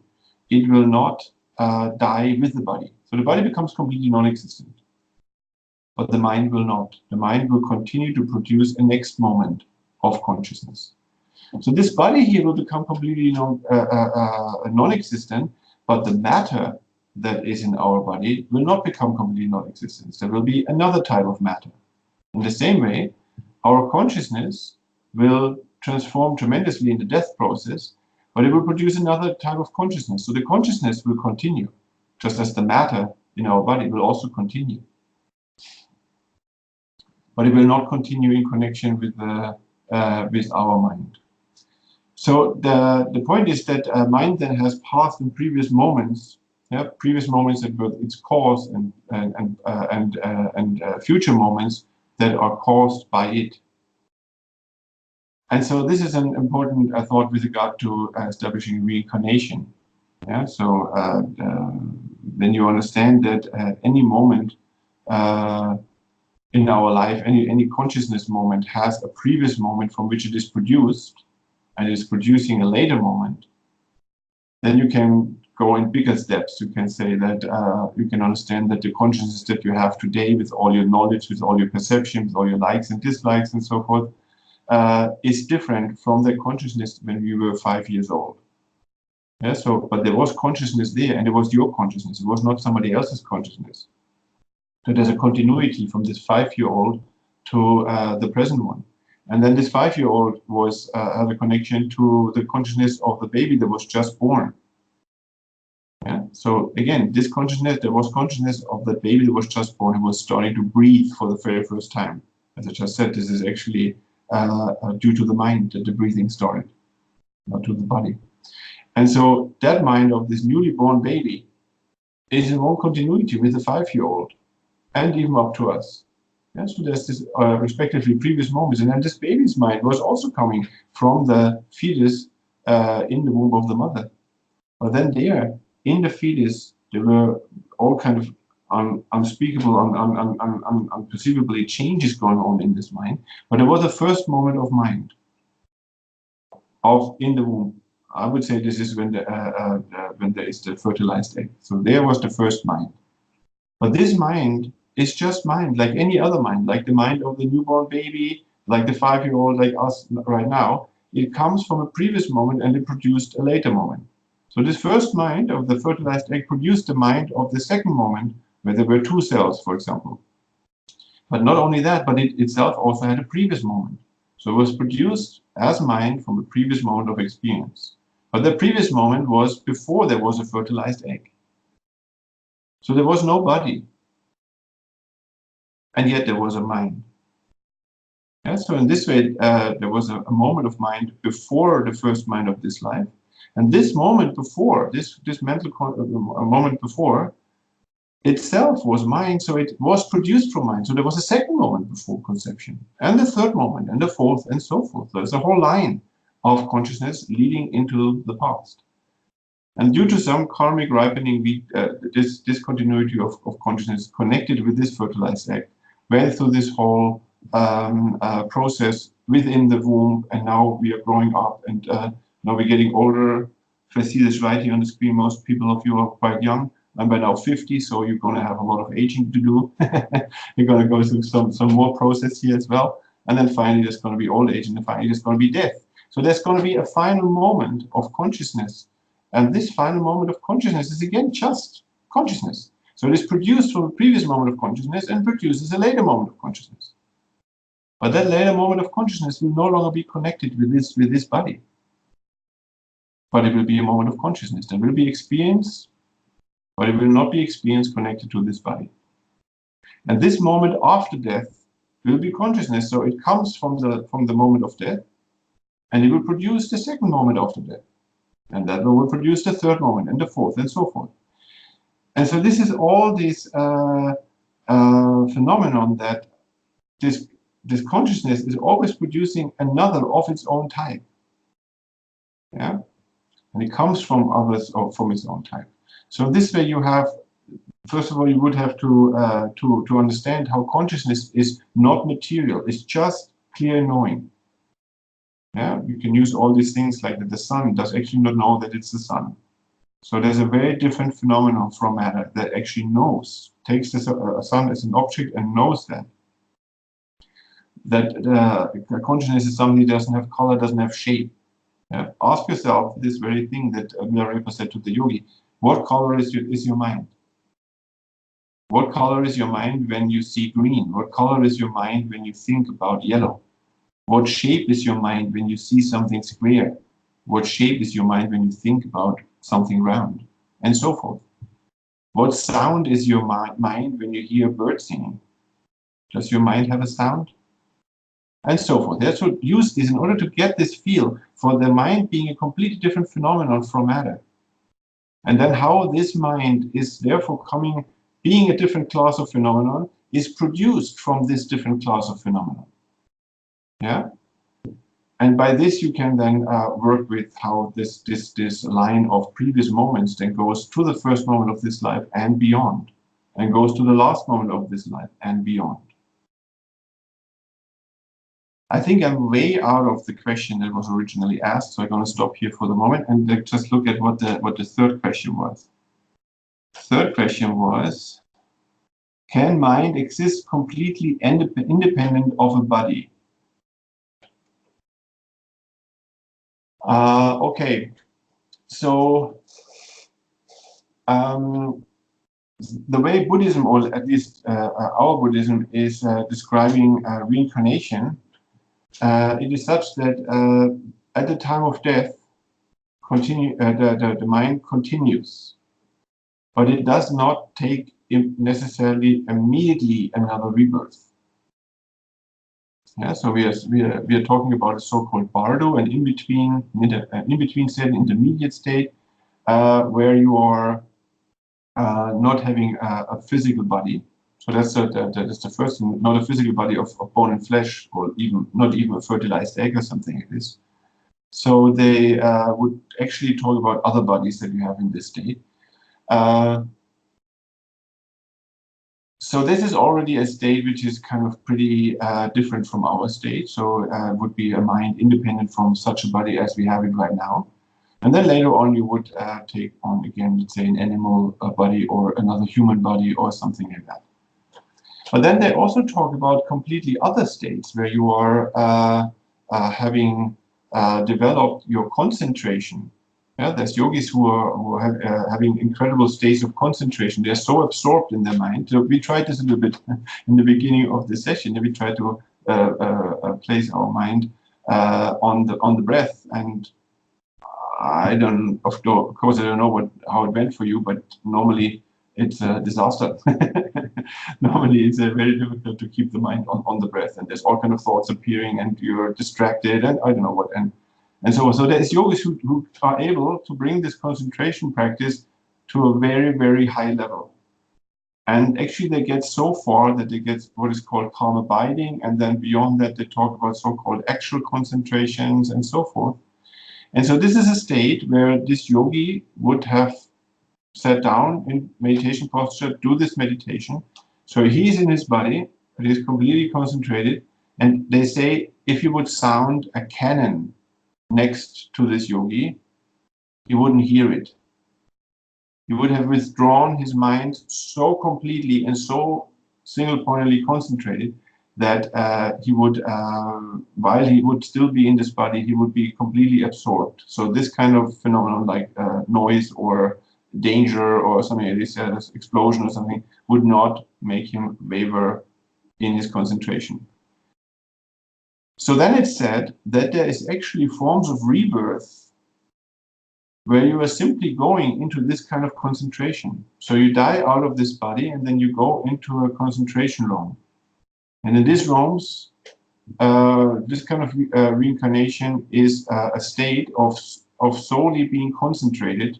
it will not die with the body. So the body becomes completely non-existent. But the mind will not. The mind will continue to produce a next moment of consciousness. So this body here will become completely non-existent, but the matter that is in our body will not become completely non-existent. There will be another type of matter. In the same way, our consciousness will transform tremendously in the death process, but it will produce another type of consciousness. So the consciousness will continue, just as the matter in our body will also continue. But it will not continue in connection with our mind. So the point is that mind then has passed in previous moments, previous moments that were its cause, and future moments that are caused by it. And so this is an important thought with regard to establishing reincarnation. Yeah. So when you understand that at any moment in our life, any consciousness moment has a previous moment from which it is produced, and is producing a later moment, then you can go in bigger steps. You can say that you can understand that the consciousness that you have today, with all your knowledge, with all your perceptions, all your likes and dislikes and so forth, is different from the consciousness when you were 5 years old. Yeah, so, but there was consciousness there, and it was your consciousness. It was not somebody else's consciousness. So there's a continuity from this 5-year-old to the present one. And then this 5-year-old was had a connection to the consciousness of the baby that was just born. Yeah? So again, this consciousness, there was consciousness of the baby that was just born, who was starting to breathe for the very first time. As I just said, this is actually due to the mind that the breathing started, not to the body. And so that mind of this newly born baby is in one continuity with the 5-year-old, and even up to us. Yeah, so there's this respectively previous moments, and then this baby's mind was also coming from the fetus in the womb of the mother. But then there, in the fetus, there were all kind of unspeakable, unperceivably changes going on in this mind. But there was a first moment of mind of in the womb. I would say this is when there is the fertilized egg. So there was the first mind. But this mind is just mind, like any other mind, like the mind of the newborn baby, like the 5-year-old, like us right now. It comes from a previous moment and it produced a later moment. So this first mind of the fertilized egg produced the mind of the second moment, where there were 2 cells, for example. But not only that, but it itself also had a previous moment. So it was produced as mind from a previous moment of experience. But the previous moment was before there was a fertilized egg. So there was no body. And yet there was a mind. Yeah, so in this way, there was a moment of mind before the first mind of this life. And this moment before, this mental moment before, itself was mind, so it was produced from mind. So there was a second moment before conception, and the third moment, and the fourth, and so forth. There's a whole line of consciousness leading into the past. And due to some karmic ripening, this discontinuity of consciousness connected with this fertilized egg went through this whole process within the womb, and now we are growing up, and now we're getting older. If I see this right here on the screen, most people of you are quite young. I'm by now 50, so you're going to have a lot of aging to do. You're going to go through some more process here as well. And then finally, there's going to be old age, and then finally, there's going to be death. So there's going to be a final moment of consciousness. And this final moment of consciousness is, again, just consciousness. So it is produced from a previous moment of consciousness and produces a later moment of consciousness. But that later moment of consciousness will no longer be connected with this body. But it will be a moment of consciousness. There will be experience, but it will not be experience connected to this body. And this moment after death will be consciousness. So it comes from the moment of death, and it will produce the second moment after death. And that will produce the third moment, and the fourth, and so forth. And so this is all this phenomenon that this consciousness is always producing another of its own type. Yeah? And it comes from others or from its own type. So this way you have, first of all, you would have to understand how consciousness is not material. It's just clear knowing. Yeah, you can use all these things like that the sun does actually not know that it's the sun. So there's a very different phenomenon from matter that actually knows, takes the sun as an object and knows that consciousness is something that doesn't have color, doesn't have shape. Yeah? Ask yourself this very thing that Milarepa said to the yogi. What color is your mind? What color is your mind when you see green? What color is your mind when you think about yellow? What shape is your mind when you see something square? What shape is your mind when you think about something round? And so forth. What sound is your mind when you hear birds singing? Does your mind have a sound? And so forth. That's what use this in order to get this feel for the mind being a completely different phenomenon from matter. And then how this mind is therefore being a different class of phenomenon, is produced from this different class of phenomenon. Yeah? And by this you can then work with how this line of previous moments then goes to the first moment of this life and beyond, and goes to the last moment of this life and beyond. I think I'm way out of the question that was originally asked, so I'm going to stop here for the moment and just look at what the third question was. The third question was, can mind exist completely independent of a body? Okay, so the way Buddhism, or at least our Buddhism, is describing reincarnation, it is such that at the time of death, the mind continues, but it does not take necessarily immediately another rebirth. Yeah, so we are talking about a so-called bardo, an in-between state, an intermediate state, where you are not having a physical body. So that's the first thing, not a physical body of bone and flesh, or even not even a fertilized egg or something like this. So they would actually talk about other bodies that you have in this state. So this is already a state which is kind of pretty different from our state. So it would be a mind independent from such a body as we have it right now. And then later on, you would take on, again, let's say an animal body or another human body or something like that. But then they also talk about completely other states where you are having developed your concentration. Yeah, there's yogis who are having incredible states of concentration. They're so absorbed in their mind. So we tried this a little bit in the beginning of the session. We tried to place our mind on the breath. And I don't, of course, I don't know how it went for you, but normally it's a disaster. Normally it's very difficult to keep the mind on the breath, and there's all kind of thoughts appearing, and you're distracted, and I don't know what. And so there's yogis who are able to bring this concentration practice to a very, very high level. And actually they get so far that they get what is called calm abiding, and then beyond that they talk about so-called actual concentrations and so forth. And so this is a state where this yogi would have sat down in meditation posture, do this meditation. So he's in his body, but he's completely concentrated. And they say if you would sound a cannon next to this yogi, you wouldn't hear it. He would have withdrawn his mind so completely and so single-pointedly concentrated that he would, while he would still be in this body, he would be completely absorbed. So this kind of phenomenon, like noise or danger or something like this, explosion or something, would not make him waver in his concentration. So then it's said that there is actually forms of rebirth where you are simply going into this kind of concentration. So you die out of this body and then you go into a concentration realm. And in these realms, this kind of reincarnation is a state of solely being concentrated.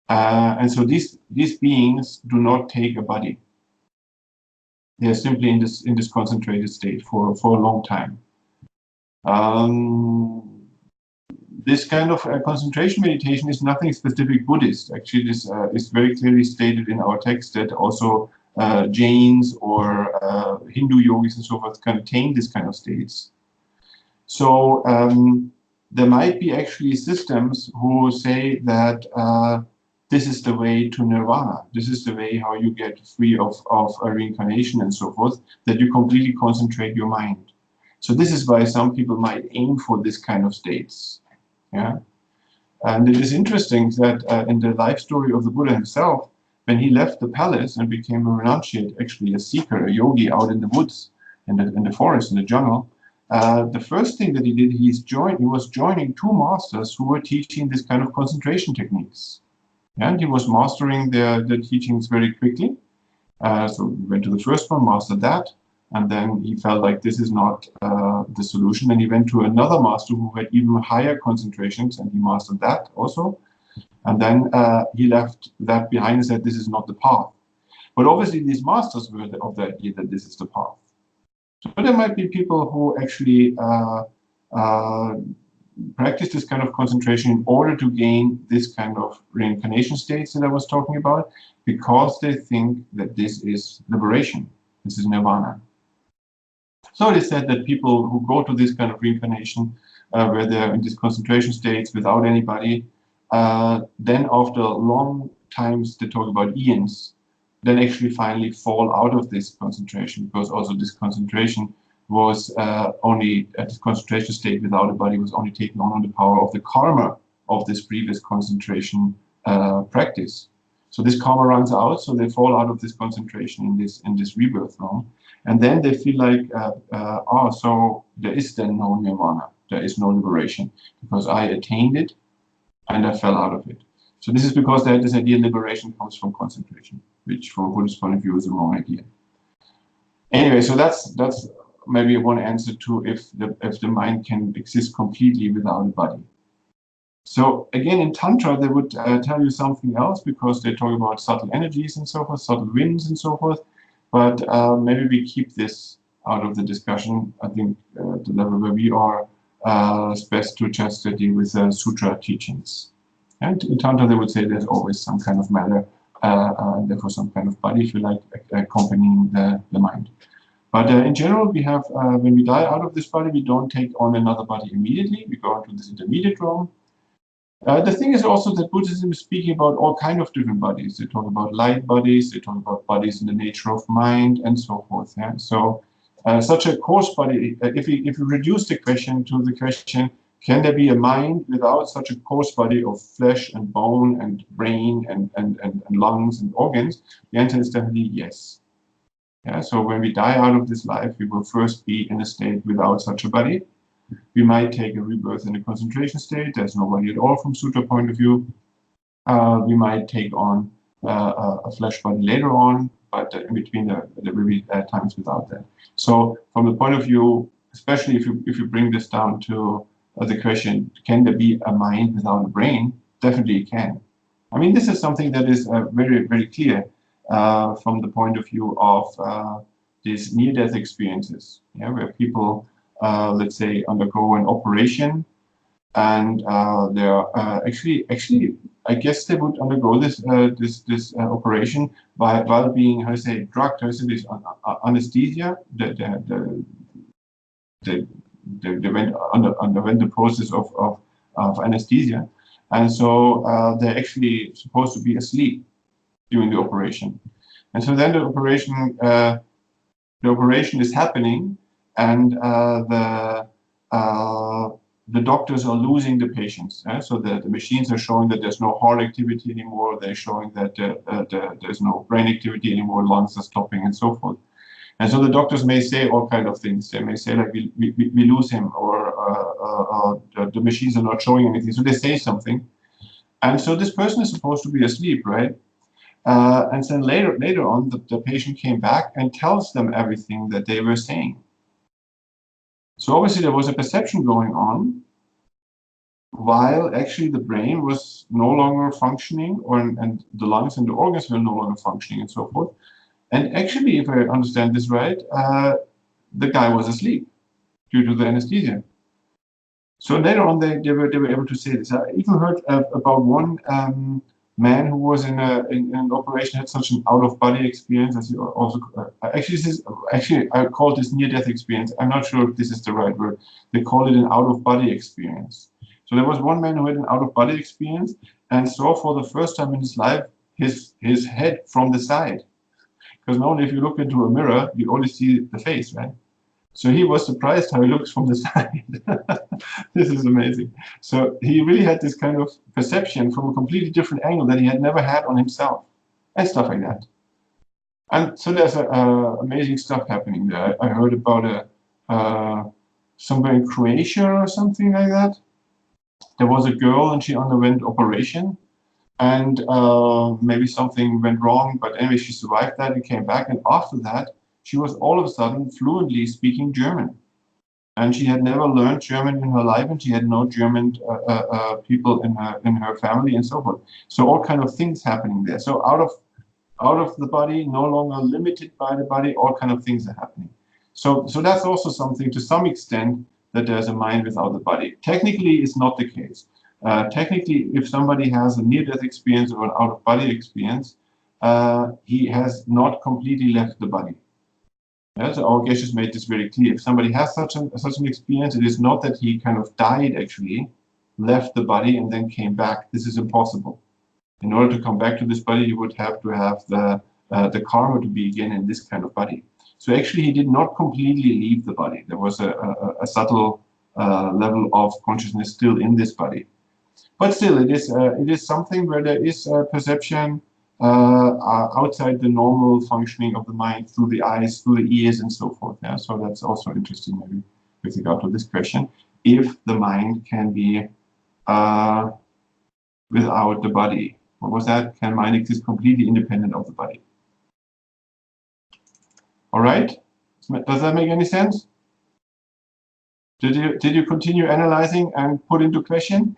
And so these beings do not take a body. They are simply in this concentrated state for a long time. This kind of concentration meditation is nothing specific Buddhist. Actually, this is very clearly stated in our text that also Jains or Hindu yogis and so forth can attain this kind of states. So there might be actually systems who say that this is the way to nirvana. This is the way how you get free of reincarnation and so forth, that you completely concentrate your mind. So this is why some people might aim for this kind of states. Yeah, and it is interesting that in the life story of the Buddha himself, when he left the palace and became a renunciate, actually a seeker, a yogi out in the woods, in the forest, in the jungle, the first thing that he did, he was joining two masters who were teaching this kind of concentration techniques. And he was mastering their teachings very quickly. So he went to the first one, mastered that, and then he felt like this is not the solution. And he went to another master who had even higher concentrations, and he mastered that also. And then he left that behind and said, this is not the path. But obviously these masters were of the idea that this is the path. So there might be people who actually practice this kind of concentration in order to gain this kind of reincarnation states that I was talking about, because they think that this is liberation, this is nirvana. So it is said that people who go to this kind of reincarnation, where they're in these concentration states without anybody, then after long times, they talk about eons, then actually finally fall out of this concentration, because also this concentration was only at this concentration state without a body was only taken on the power of the karma of this previous concentration practice. So this karma runs out, so they fall out of this concentration in this rebirth realm, and then they feel like, so there is then no nirvana, there is no liberation, because I attained it and I fell out of it. So this is because they had this idea liberation comes from concentration, which from a Buddhist point of view is a wrong idea. Anyway, so that's maybe one answer to if the mind can exist completely without a body. So again, in Tantra, they would tell you something else, because they talk about subtle energies and so forth, subtle winds and so forth. But maybe we keep this out of the discussion. I think the level where we are, it's best to just deal with sutra teachings. And in Tantra, they would say there's always some kind of matter, therefore some kind of body, if you like, accompanying the mind. But in general, we have, when we die out of this body, we don't take on another body immediately. We go into this intermediate realm. The thing is also that Buddhism is speaking about all kinds of different bodies. They talk about light bodies, they talk about bodies in the nature of mind, and so forth. Yeah? So such a coarse body, if we reduce the question to the question, can there be a mind without such a coarse body of flesh and bone and brain and lungs and organs? The answer is definitely yes. Yeah, so when we die out of this life, we will first be in a state without such a body. We might take a rebirth in a concentration state. There's no body at all from Sutra point of view. We might take on a flesh body later on, but in between there will be times without that. So from the point of view, especially if you bring this down to the question, can there be a mind without a brain? Definitely it can. I mean, this is something that is very, very clear. From the point of view of these near-death experiences, yeah, where people, let's say, undergo an operation, and they're actually, I guess they would undergo this operation while being, how to say, drugged, how to say this, anesthesia. They underwent the process of anesthesia, and so they're actually supposed to be asleep during the operation. And so then the operation is happening, and the doctors are losing the patients. So the machines are showing that there's no heart activity anymore. They're showing that there's no brain activity anymore. Lungs are stopping, and so forth. And so the doctors may say all kinds of things. They may say like we lose him, or the machines are not showing anything. So they say something, and so this person is supposed to be asleep, right? And then later on, the patient came back and tells them everything that they were saying. So obviously there was a perception going on, while actually the brain was no longer functioning, and the lungs and the organs were no longer functioning, and so forth. And actually, if I understand this right, the guy was asleep due to the anesthesia. So later on, they were able to say this. I even heard about one man who was in an operation, had such an out-of-body experience, as you also actually I call this near-death experience. I'm not sure if this is the right word. They call it an out-of-body experience. So there was one man who had an out-of-body experience and saw for the first time in his life his head from the side. Because normally if you look into a mirror, you only see the face, right? So he was surprised how he looks from the side. This is amazing. So he really had this kind of perception from a completely different angle that he had never had on himself, and stuff like that. And so there's amazing stuff happening there. I heard about somewhere in Croatia or something like that. There was a girl and she underwent operation, and maybe something went wrong, but anyway, she survived that and came back. And after that, she was all of a sudden fluently speaking German. And she had never learned German in her life, and she had no German people in her family, and so forth. So all kind of things happening there. So out of the body, no longer limited by the body, all kind of things are happening. So that's also something to some extent, that there's a mind without the body. Technically, it's not the case. Technically, if somebody has a near-death experience or an out-of-body experience, he has not completely left the body. Yeah, so our Geshes made this very clear. If somebody has such an experience, it is not that he kind of died actually, left the body and then came back. This is impossible. In order to come back to this body, you would have to have the karma to be again in this kind of body. So actually, he did not completely leave the body. There was a subtle level of consciousness still in this body. But still, it is something where there is a perception outside the normal functioning of the mind, through the eyes, through the ears, and so forth. Yeah, so that's also interesting, maybe with regard to this question, if the mind can be without the body. What was that? Can mind exist completely independent of the body? All right. Does that make any sense? Did you continue analyzing and put into question?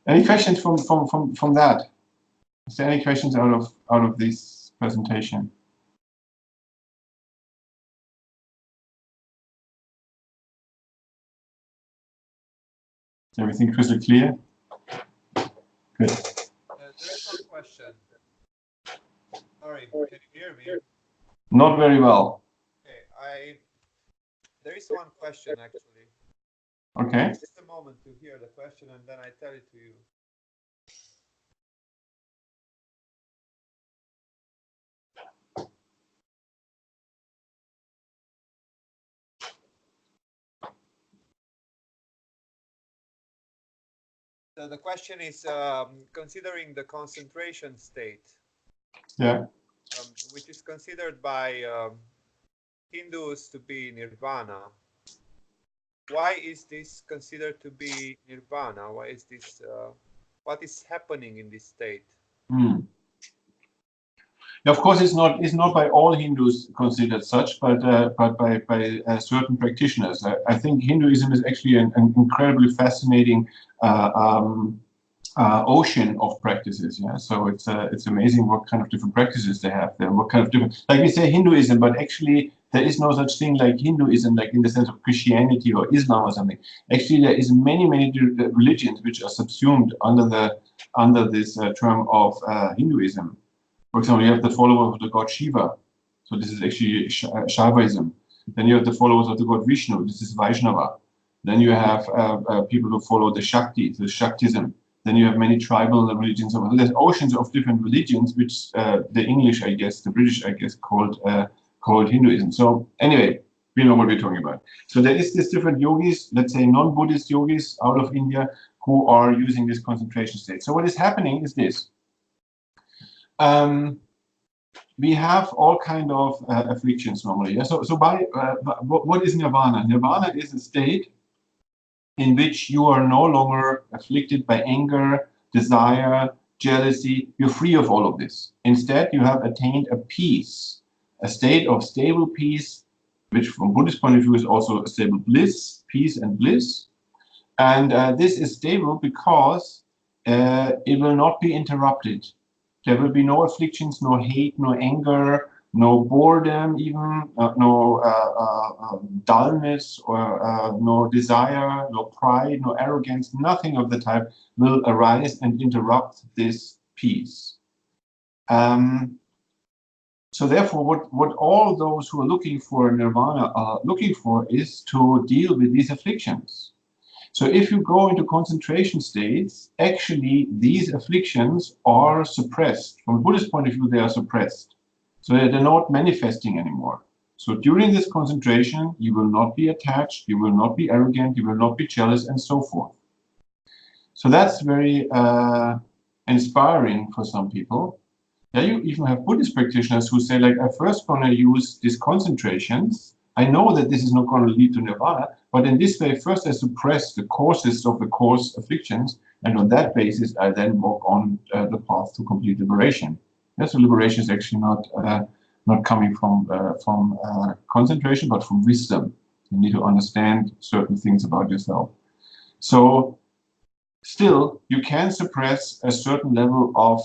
Any questions from that? Is there any questions out of this presentation. Is everything crystal clear? Good. There is one question. Sorry, can you hear me? Not very well. Okay, there is one question actually. Okay. Just a moment to hear the question and then I tell it to you. So the question is considering the concentration state, Yeah. which is considered by Hindus to be nirvana. Why is this considered to be nirvana? Why is this? What is happening in this state? Of course, it's not by all Hindus considered such, but by certain practitioners. I think Hinduism is actually an incredibly fascinating ocean of practices. Yeah, so it's amazing what kind of different practices they have there. What kind of different, like we say Hinduism, but actually there is no such thing like Hinduism, like in the sense of Christianity or Islam or something. Actually, there is many religions which are subsumed under this term of Hinduism. For example, you have the followers of the god Shiva. So this is actually Shaivism. Then you have the followers of the god Vishnu. This is Vaishnava. Then you have people who follow the Shakti, the Shaktism. Then you have many tribal religions. So there's oceans of different religions, which the English, I guess, the British, I guess, called Hinduism. So anyway, we know what we're talking about. So there is this different yogis, let's say non-Buddhist yogis out of India, who are using this concentration state. So what is happening is this. We have all kind of afflictions normally. Yeah? So what is nirvana? Nirvana is a state in which you are no longer afflicted by anger, desire, jealousy. You're free of all of this. Instead, you have attained a peace, a state of stable peace, which from Buddhist point of view is also a stable bliss, peace and bliss. And this is stable because it will not be interrupted. There will be no afflictions, no hate, no anger, no boredom, even no dullness, or no desire, no pride, no arrogance. Nothing of the type will arise and interrupt this peace. So therefore, what all those who are looking for nirvana are looking for is to deal with these afflictions. So if you go into concentration states, actually these afflictions are suppressed. From a Buddhist point of view, they are suppressed. So they're not manifesting anymore. So during this concentration, you will not be attached, you will not be arrogant, you will not be jealous, and so forth. So that's very inspiring for some people. There you even have Buddhist practitioners who say, like, I'm first going to use these concentrations. I know that this is not going to lead to nirvana, but in this way, first I suppress the causes of the cause afflictions, and on that basis, I then walk on the path to complete liberation. Yeah, so liberation is actually not coming from concentration, but from wisdom. You need to understand certain things about yourself. So still, you can suppress a certain level of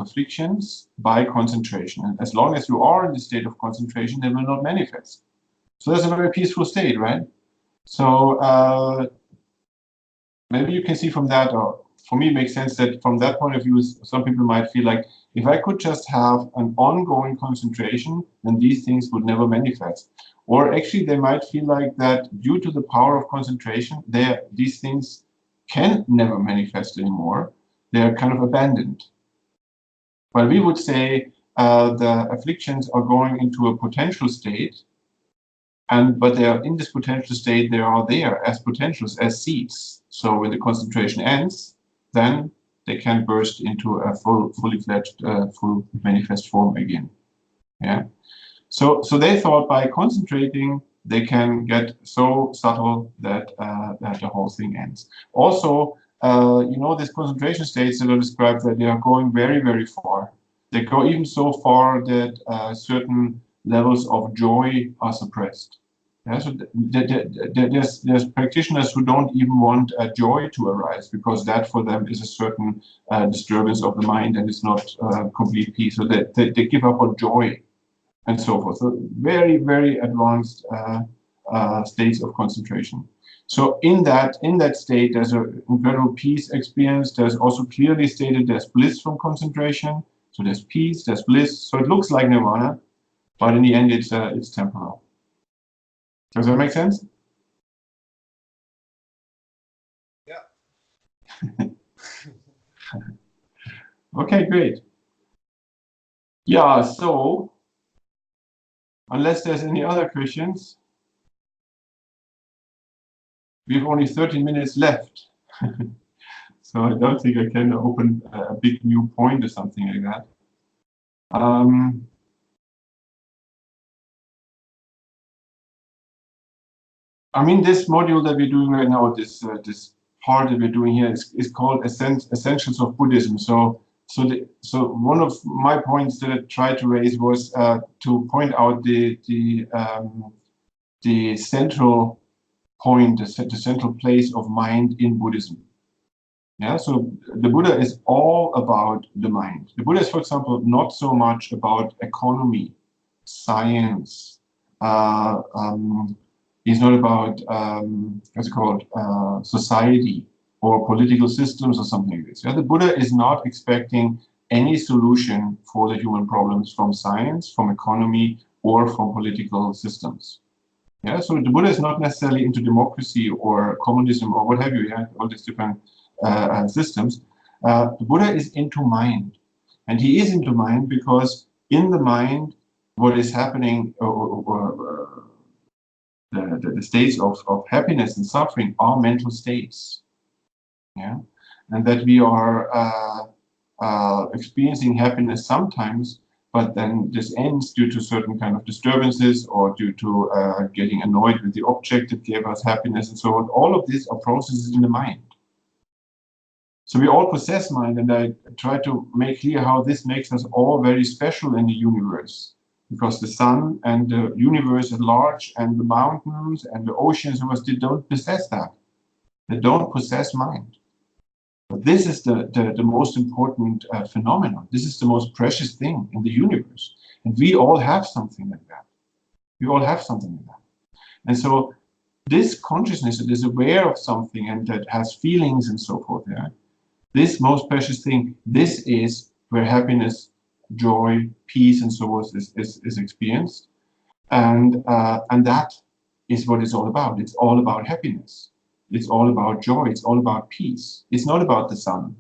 afflictions by concentration. And as long as you are in the state of concentration, they will not manifest. So that's a very peaceful state, right? So maybe you can see from that, or for me, it makes sense that from that point of view, some people might feel like, if I could just have an ongoing concentration, then these things would never manifest. Or actually, they might feel like that due to the power of concentration, these things can never manifest anymore. They are kind of abandoned. But we would say the afflictions are going into a potential state, but they are in this potential state, they are there as potentials, as seeds. So when the concentration ends, then they can burst into a fully fledged, full manifest form again. Yeah. So they thought by concentrating, they can get so subtle that that the whole thing ends. Also, these concentration states that are described, that they are going very, very far. They go even so far that certain levels of joy are suppressed. Yeah, so there's practitioners who don't even want joy to arise, because that for them is a certain disturbance of the mind, and it's not complete peace. So they give up on joy and so forth. So very, very advanced states of concentration. So in that state, there's an incredible peace experience. There's also clearly stated there's bliss from concentration. So there's peace, there's bliss. So it looks like nirvana, but in the end, it's temporal. Does that make sense? Yeah. Okay, great. Yeah, so unless there's any other questions, we have only 13 minutes left. So I don't think I can open a big new point or something like that. I mean, this module that we're doing right now, this part that we're doing here is called Essentials of Buddhism. So one of my points that I tried to raise was to point out the central point, the central place of mind in Buddhism. Yeah, so the Buddha is all about the mind. The Buddha is, for example, not so much about economy, science. He's not about what's it called, society or political systems or something like this. Yeah, the Buddha is not expecting any solution for the human problems from science, from economy, or from political systems. Yeah, so the Buddha is not necessarily into democracy or communism or what have you. Yeah, all these different systems. The Buddha is into mind, and he is into mind because in the mind, what is happening, the states of happiness and suffering are mental states. Yeah, and that we are experiencing happiness sometimes, but then this ends due to certain kind of disturbances or due to getting annoyed with the object that gave us happiness and so on. All of these are processes in the mind. So we all possess mind, and I try to make clear how this makes us all very special in the universe, because the sun and the universe at large and the mountains and the oceans, they don't possess that. They don't possess mind. But this is the most important phenomenon. This is the most precious thing in the universe. And we all have something like that. We all have something like that. And so this consciousness that is aware of something and that has feelings and so forth, yeah, this most precious thing, this is where happiness, joy, peace, and so forth is experienced. And that is what it's all about. It's all about happiness. It's all about joy. It's all about peace. It's not about the sun.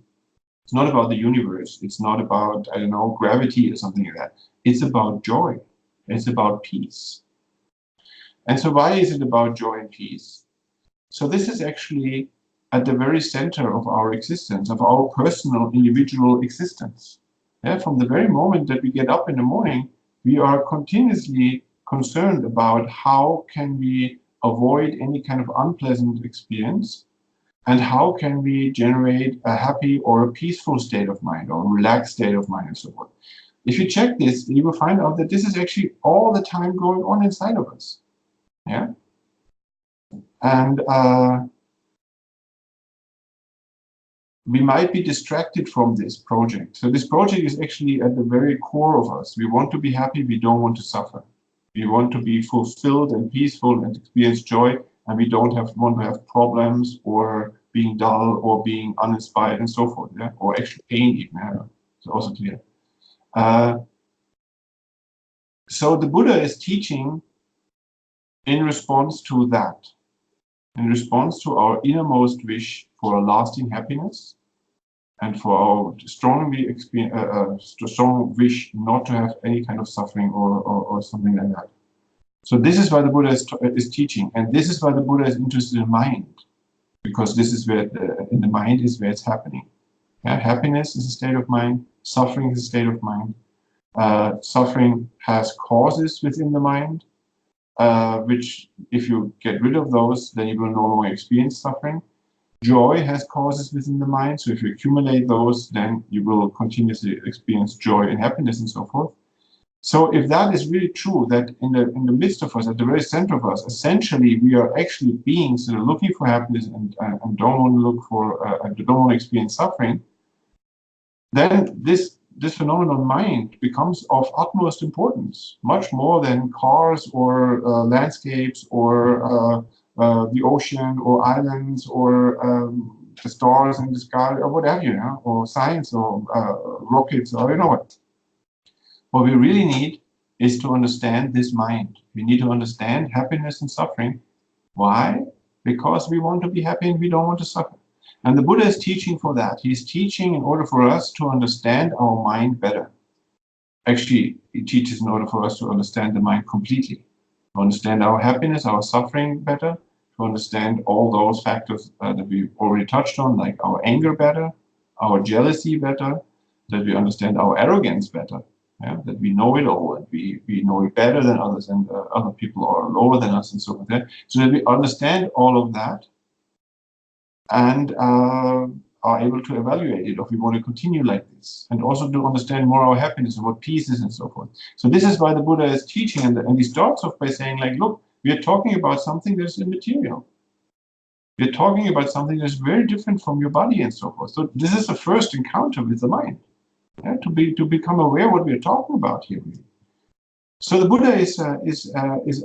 It's not about the universe. It's not about, I don't know, gravity or something like that. It's about joy. It's about peace. And so why is it about joy and peace? So this is actually at the very center of our existence, of our personal, individual existence. Yeah, from the very moment that we get up in the morning, we are continuously concerned about how can we avoid any kind of unpleasant experience, and how can we generate a happy or a peaceful state of mind or a relaxed state of mind and so forth. If you check this, you will find out that this is actually all the time going on inside of us. Yeah, and we might be distracted from this project. So this project is actually at the very core of us. We want to be happy. We don't want to suffer. We want to be fulfilled and peaceful and experience joy, and we don't want to have problems or being dull or being uninspired and so forth, yeah? Or actually pain even. Yeah? It's also clear. So the Buddha is teaching in response to that, in response to our innermost wish for a lasting happiness, and for our strong wish not to have any kind of suffering or something like that. So this is why the Buddha is teaching, and this is why the Buddha is interested in mind, because this is where in the mind is where it's happening. Yeah? Happiness is a state of mind, suffering is a state of mind. Suffering has causes within the mind, which if you get rid of those, then you will no longer experience suffering. Joy has causes within the mind, so if you accumulate those, then you will continuously experience joy and happiness and so forth. So if that is really true, that in the midst of us, at the very center of us, essentially we are actually beings that are looking for happiness and don't want to look for don't want to experience suffering, then this phenomenon mind becomes of utmost importance, much more than cars or landscapes or the ocean or islands or the stars in the sky or whatever, or science or rockets or what. What we really need is to understand this mind. We need to understand happiness and suffering. Why? Because we want to be happy and we don't want to suffer. And the Buddha is teaching for that. He's teaching in order for us to understand our mind better. Actually, he teaches in order for us to understand the mind completely, to understand our happiness, our suffering better, to understand all those factors that we already touched on, like our anger better, our jealousy better, that we understand our arrogance better. Yeah, that we know it all and we know it better than others, and other people are lower than us and so forth. Yeah? So that we understand all of that and are able to evaluate it if we want to continue like this, and also to understand more our happiness and what peace is and so forth. So this is why the Buddha is teaching, and he starts off by saying, like, look, we are talking about something that's immaterial. We're talking about something that's very different from your body and so forth. So this is the first encounter with the mind. Yeah, to become aware what we're talking about here. So the Buddha is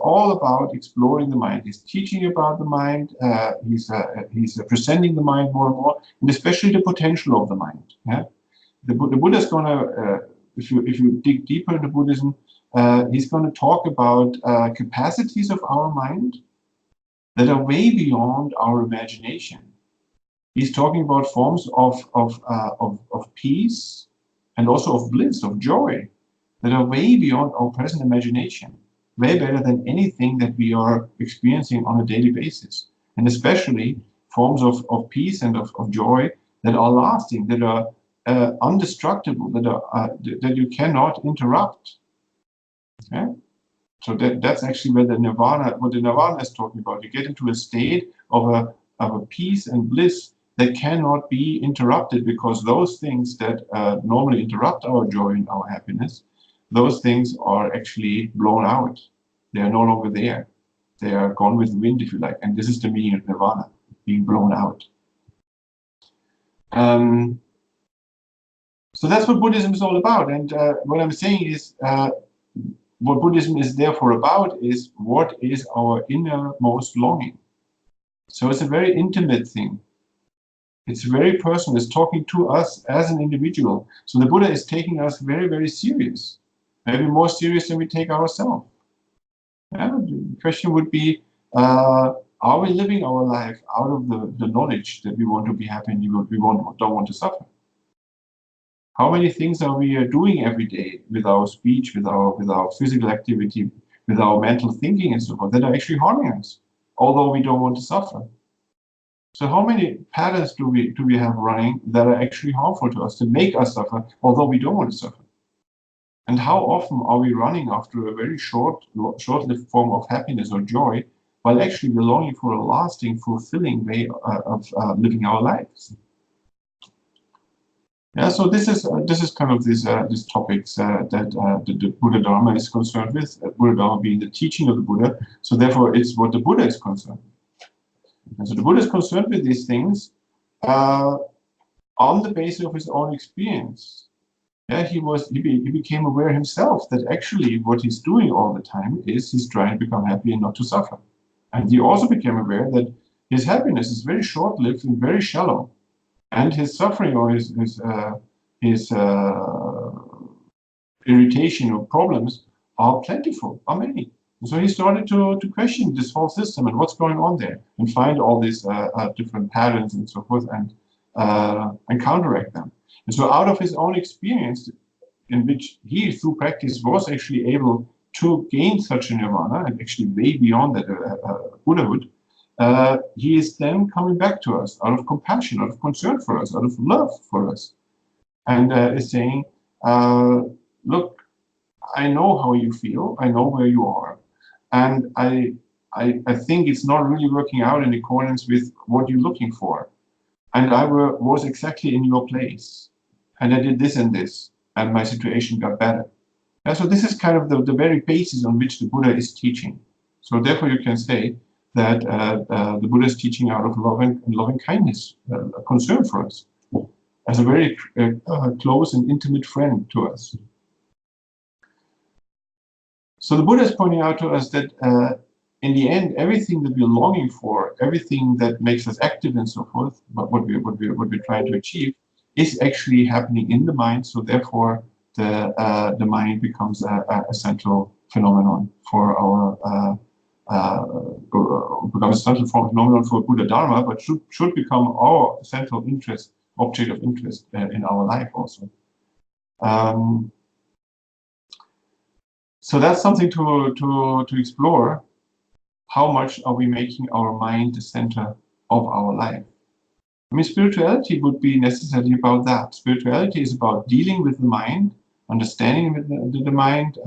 all about exploring the mind. He's teaching about the mind. He's presenting the mind more and more, and especially the potential of the mind. Yeah, the Buddha is going to, if you dig deeper into Buddhism, he's going to talk about capacities of our mind that are way beyond our imagination. He's talking about forms of peace and also of bliss, of joy, that are way beyond our present imagination, way better than anything that we are experiencing on a daily basis. And especially forms of peace and of joy that are lasting, that are indestructible, that you cannot interrupt. Yeah? So that's actually where what the nirvana is talking about. You get into a state of a peace and bliss that cannot be interrupted, because those things that normally interrupt our joy and our happiness, those things are actually blown out. They are no longer there. They are gone with the wind, if you like. And this is the meaning of nirvana, being blown out. So that's what Buddhism is all about. And what I'm saying is, what Buddhism is therefore about is what is our innermost longing. So it's a very intimate thing. It's very personal. It's talking to us as an individual. So the Buddha is taking us very, very serious. Maybe more serious than we take ourselves. Yeah? The question would be, are we living our life out of the knowledge that we want to be happy and don't want to suffer? How many things are we doing every day with our speech, with our physical activity, with our mental thinking and so forth, that are actually harming us, although we don't want to suffer? So how many patterns do we have running that are actually harmful to us, to make us suffer, although we don't want to suffer? And how often are we running after a very short-lived form of happiness or joy, while actually we're longing for a lasting, fulfilling way of living our lives? Yeah, so this is kind of these topics that the Buddha Dharma is concerned with. Buddha Dharma being the teaching of the Buddha, so therefore it's what the Buddha is concerned with. And so the Buddha is concerned with these things on the basis of his own experience. Yeah, he became aware himself that actually what he's doing all the time is he's trying to become happy and not to suffer. And he also became aware that his happiness is very short-lived and very shallow, and his suffering or his irritation or problems are plentiful, are many. And so he started to question this whole system and what's going on there, and find all these different patterns and so forth, and counteract them. And so out of his own experience, in which he, through practice, was actually able to gain such a nirvana, and actually way beyond that Buddhahood, he is then coming back to us out of compassion, out of concern for us, out of love for us, and is saying, look, I know how you feel, I know where you are, and I think it's not really working out in accordance with what you're looking for. And I was exactly in your place, and I did this and this, and my situation got better. So this is kind of the very basis on which the Buddha is teaching. So therefore you can say that the Buddha is teaching out of loving kindness, a concern for us, as a very close and intimate friend to us. So the Buddha is pointing out to us that in the end, everything that we're longing for, everything that makes us active and so forth, but what we're trying to achieve, is actually happening in the mind. So therefore, the mind becomes a central phenomenon for our becomes a central phenomenon for Buddha Dharma, but should become our central interest, object of interest in our life also. So that's something to explore. How much are we making our mind the center of our life? I mean, spirituality would be necessarily about that. Spirituality is about dealing with the mind, understanding the mind,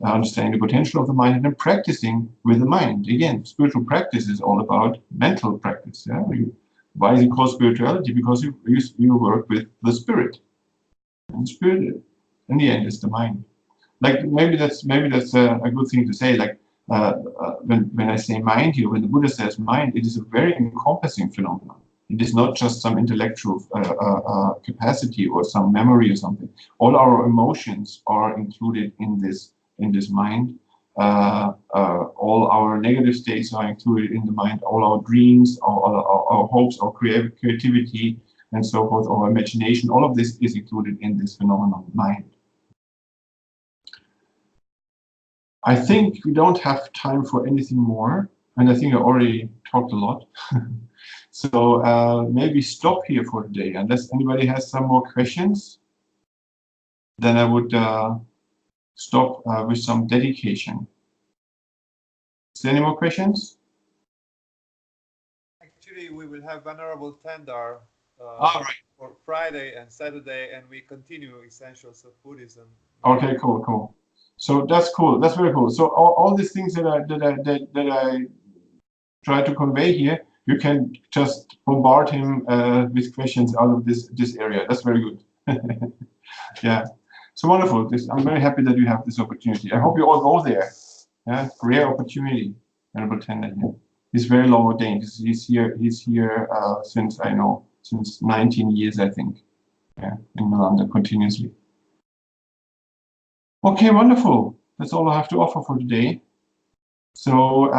understanding the potential of the mind, and then practicing with the mind. Again, spiritual practice is all about mental practice. Yeah? Why is it called spirituality? Because you work with the spirit, and spirit, in the end, is the mind. Like maybe that's a good thing to say. Like when I say mind here, when the Buddha says mind, it is a very encompassing phenomenon. It is not just some intellectual capacity or some memory or something. All our emotions are included in this mind. All our negative states are included in the mind. All our dreams, our hopes, our creativity, and so forth, our imagination, all of this is included in this phenomenon, mind. I think we don't have time for anything more, and I think I already talked a lot. So maybe stop here for today, unless anybody has some more questions. Then I would stop with some dedication. Is there any more questions? Actually, we will have Venerable Tendar Right. for Friday and Saturday, and we continue Essentials of Buddhism. Okay, cool. So that's cool. That's very cool. So all these things that I try to convey here, you can just bombard him with questions out of this area. That's very good. Yeah. So wonderful. I'm very happy that you have this opportunity. I hope you all go there. Yeah, rare opportunity. Venerable Tender here. He's very long ordained. He's here since 19 years, I think. Yeah, in Milan continuously. Okay, wonderful. That's all I have to offer for today. So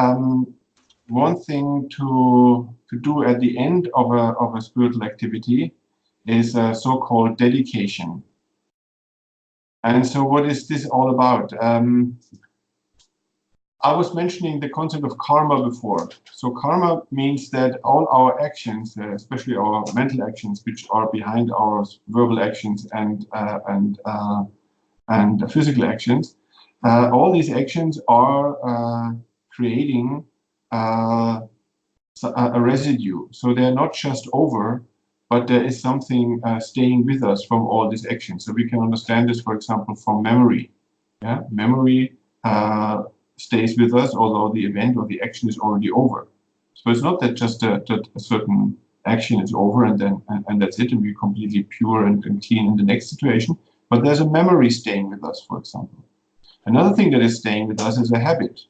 one thing to do at the end of a spiritual activity is a so-called dedication. And so what is this all about? I was mentioning the concept of karma before. So karma means that all our actions, especially our mental actions, which are behind our verbal actions and physical actions, all these actions are creating a residue. So they're not just over, but there is something staying with us from all these actions. So we can understand this, for example, from memory. Yeah, memory stays with us, although the event or the action is already over. So it's not that just a certain action is over and then and that's it, and we're completely pure and clean in the next situation. But there's a memory staying with us, for example. Another thing that is staying with us is a habit.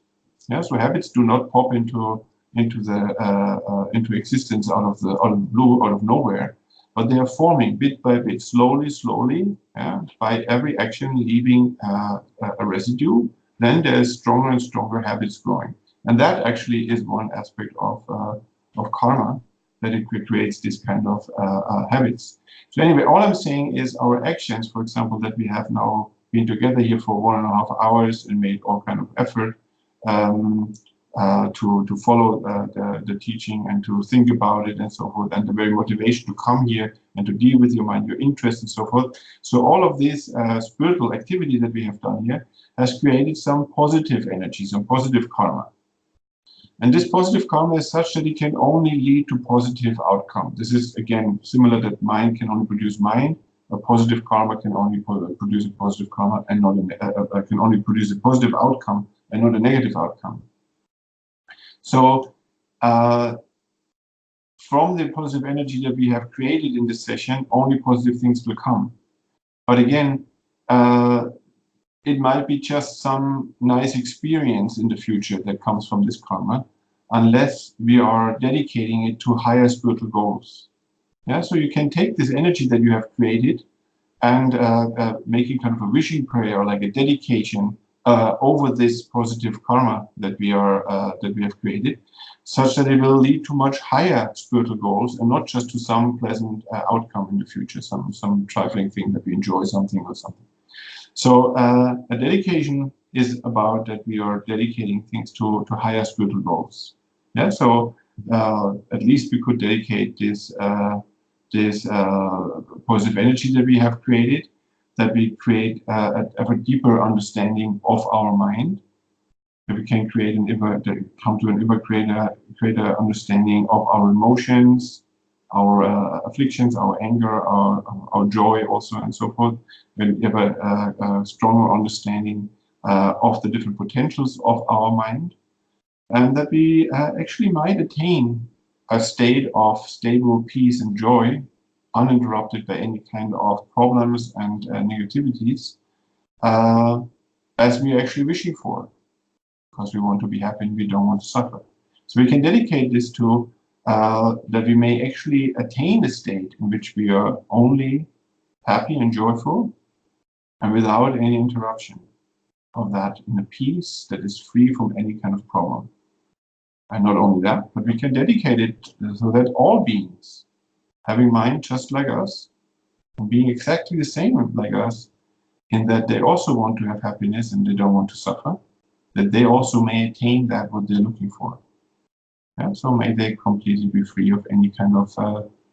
Yeah, so habits do not pop into existence out of the blue, out of nowhere, but they are forming bit by bit, slowly, yeah, by every action leaving a residue. Then there's stronger and stronger habits growing, and that actually is one aspect of karma, that it creates this kind of habits. So anyway, all I'm saying is our actions, for example, that we have now been together here for 1.5 hours and made all kind of effort to follow the teaching and to think about it and so forth, and the very motivation to come here and to deal with your mind, your interest and so forth. So all of this spiritual activity that we have done here has created some positive energy, some positive karma. And this positive karma is such that it can only lead to positive outcome. This is, again, similar that mind can only produce mind. A positive karma can only produce a positive karma and not can only produce a positive outcome and not a negative outcome. So from the positive energy that we have created in this session, only positive things will come. But again, it might be just some nice experience in the future that comes from this karma, unless we are dedicating it to higher spiritual goals. Yeah, so you can take this energy that you have created and making kind of a wishing prayer or like a dedication over this positive karma that we have created, such that it will lead to much higher spiritual goals and not just to some pleasant outcome in the future, some trifling thing that we enjoy something or something. So a dedication is about that we are dedicating things to higher spiritual goals. Yeah, so at least we could dedicate this positive energy that we have created, that we create a deeper understanding of our mind, that we can create come to an ever greater understanding of our emotions, our afflictions, our anger, our joy also, and so forth. When we have a stronger understanding of the different potentials of our mind, and that we actually might attain a state of stable peace and joy, uninterrupted by any kind of problems and negativities, as we are actually wishing for, because we want to be happy and we don't want to suffer. So we can dedicate this to that we may actually attain a state in which we are only happy and joyful and without any interruption of that, in a peace that is free from any kind of problem. And not only that, but we can dedicate it so that all beings, having mind just like us, and being exactly the same like us, in that they also want to have happiness and they don't want to suffer, that they also may attain that what they're looking for. And so may they completely be free of any kind of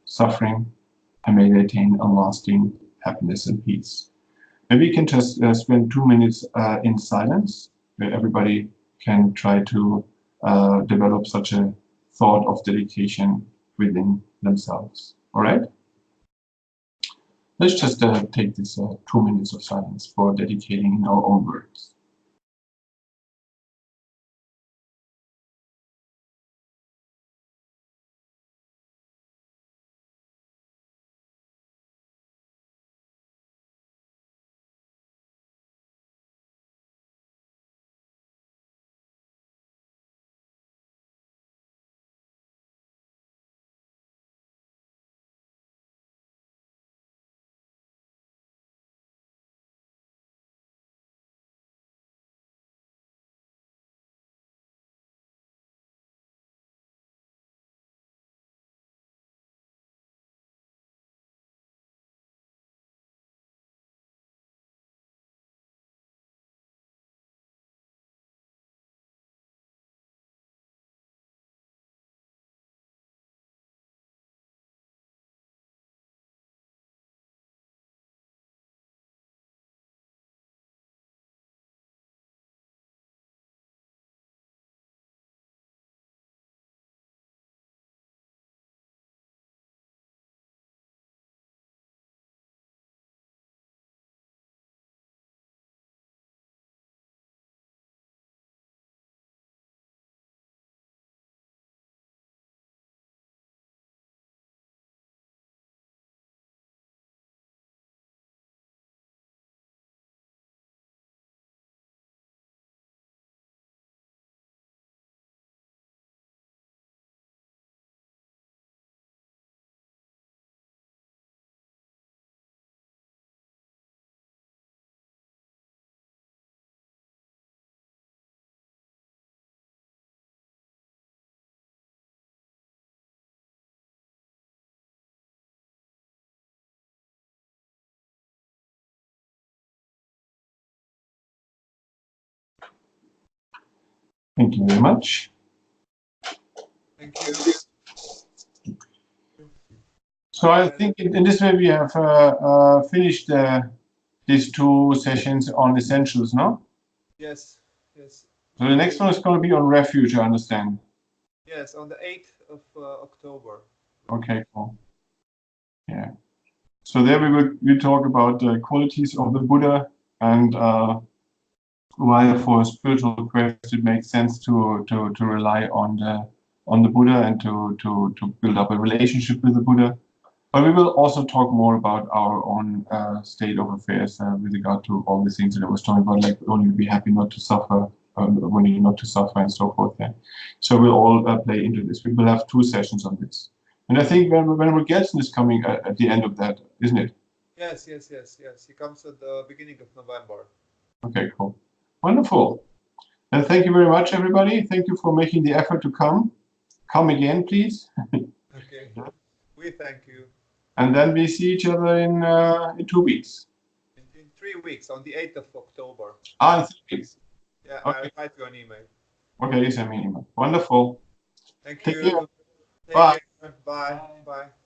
suffering, and may they attain a lasting happiness and peace. Maybe we can just spend 2 minutes in silence, where everybody can try to develop such a thought of dedication within themselves. All right? Let's just take this 2 minutes of silence for dedicating in our own words. Thank you very much. Thank you. So I think in this way we have finished these 2 sessions on essentials, no? Yes, yes. So the next one is going to be on refuge, I understand. Yes, on the 8th of October. Okay, cool. Yeah. So there we talk about the qualities of the Buddha and why for a spiritual quest it makes sense to rely on the Buddha and to build up a relationship with the Buddha. But we will also talk more about our own state of affairs with regard to all the things that I was talking about, like only be happy not to suffer, only not to suffer, and so forth. Yeah. So we'll all play into this. We will have 2 sessions on this. And I think when Gelson is coming at the end of that, isn't it? Yes, yes, yes, yes. He comes at the beginning of November. Okay, cool. Wonderful. And thank you very much, everybody. Thank you for making the effort to come. Come again, please. Okay. We thank you. And then we see each other in 2 weeks. In 3 weeks, on the 8th of October. In 3 weeks. Yeah, Okay. I'll write you an email. Okay, you send me an email. Wonderful. Thank Take care. you. Take Bye. care. Bye. Bye.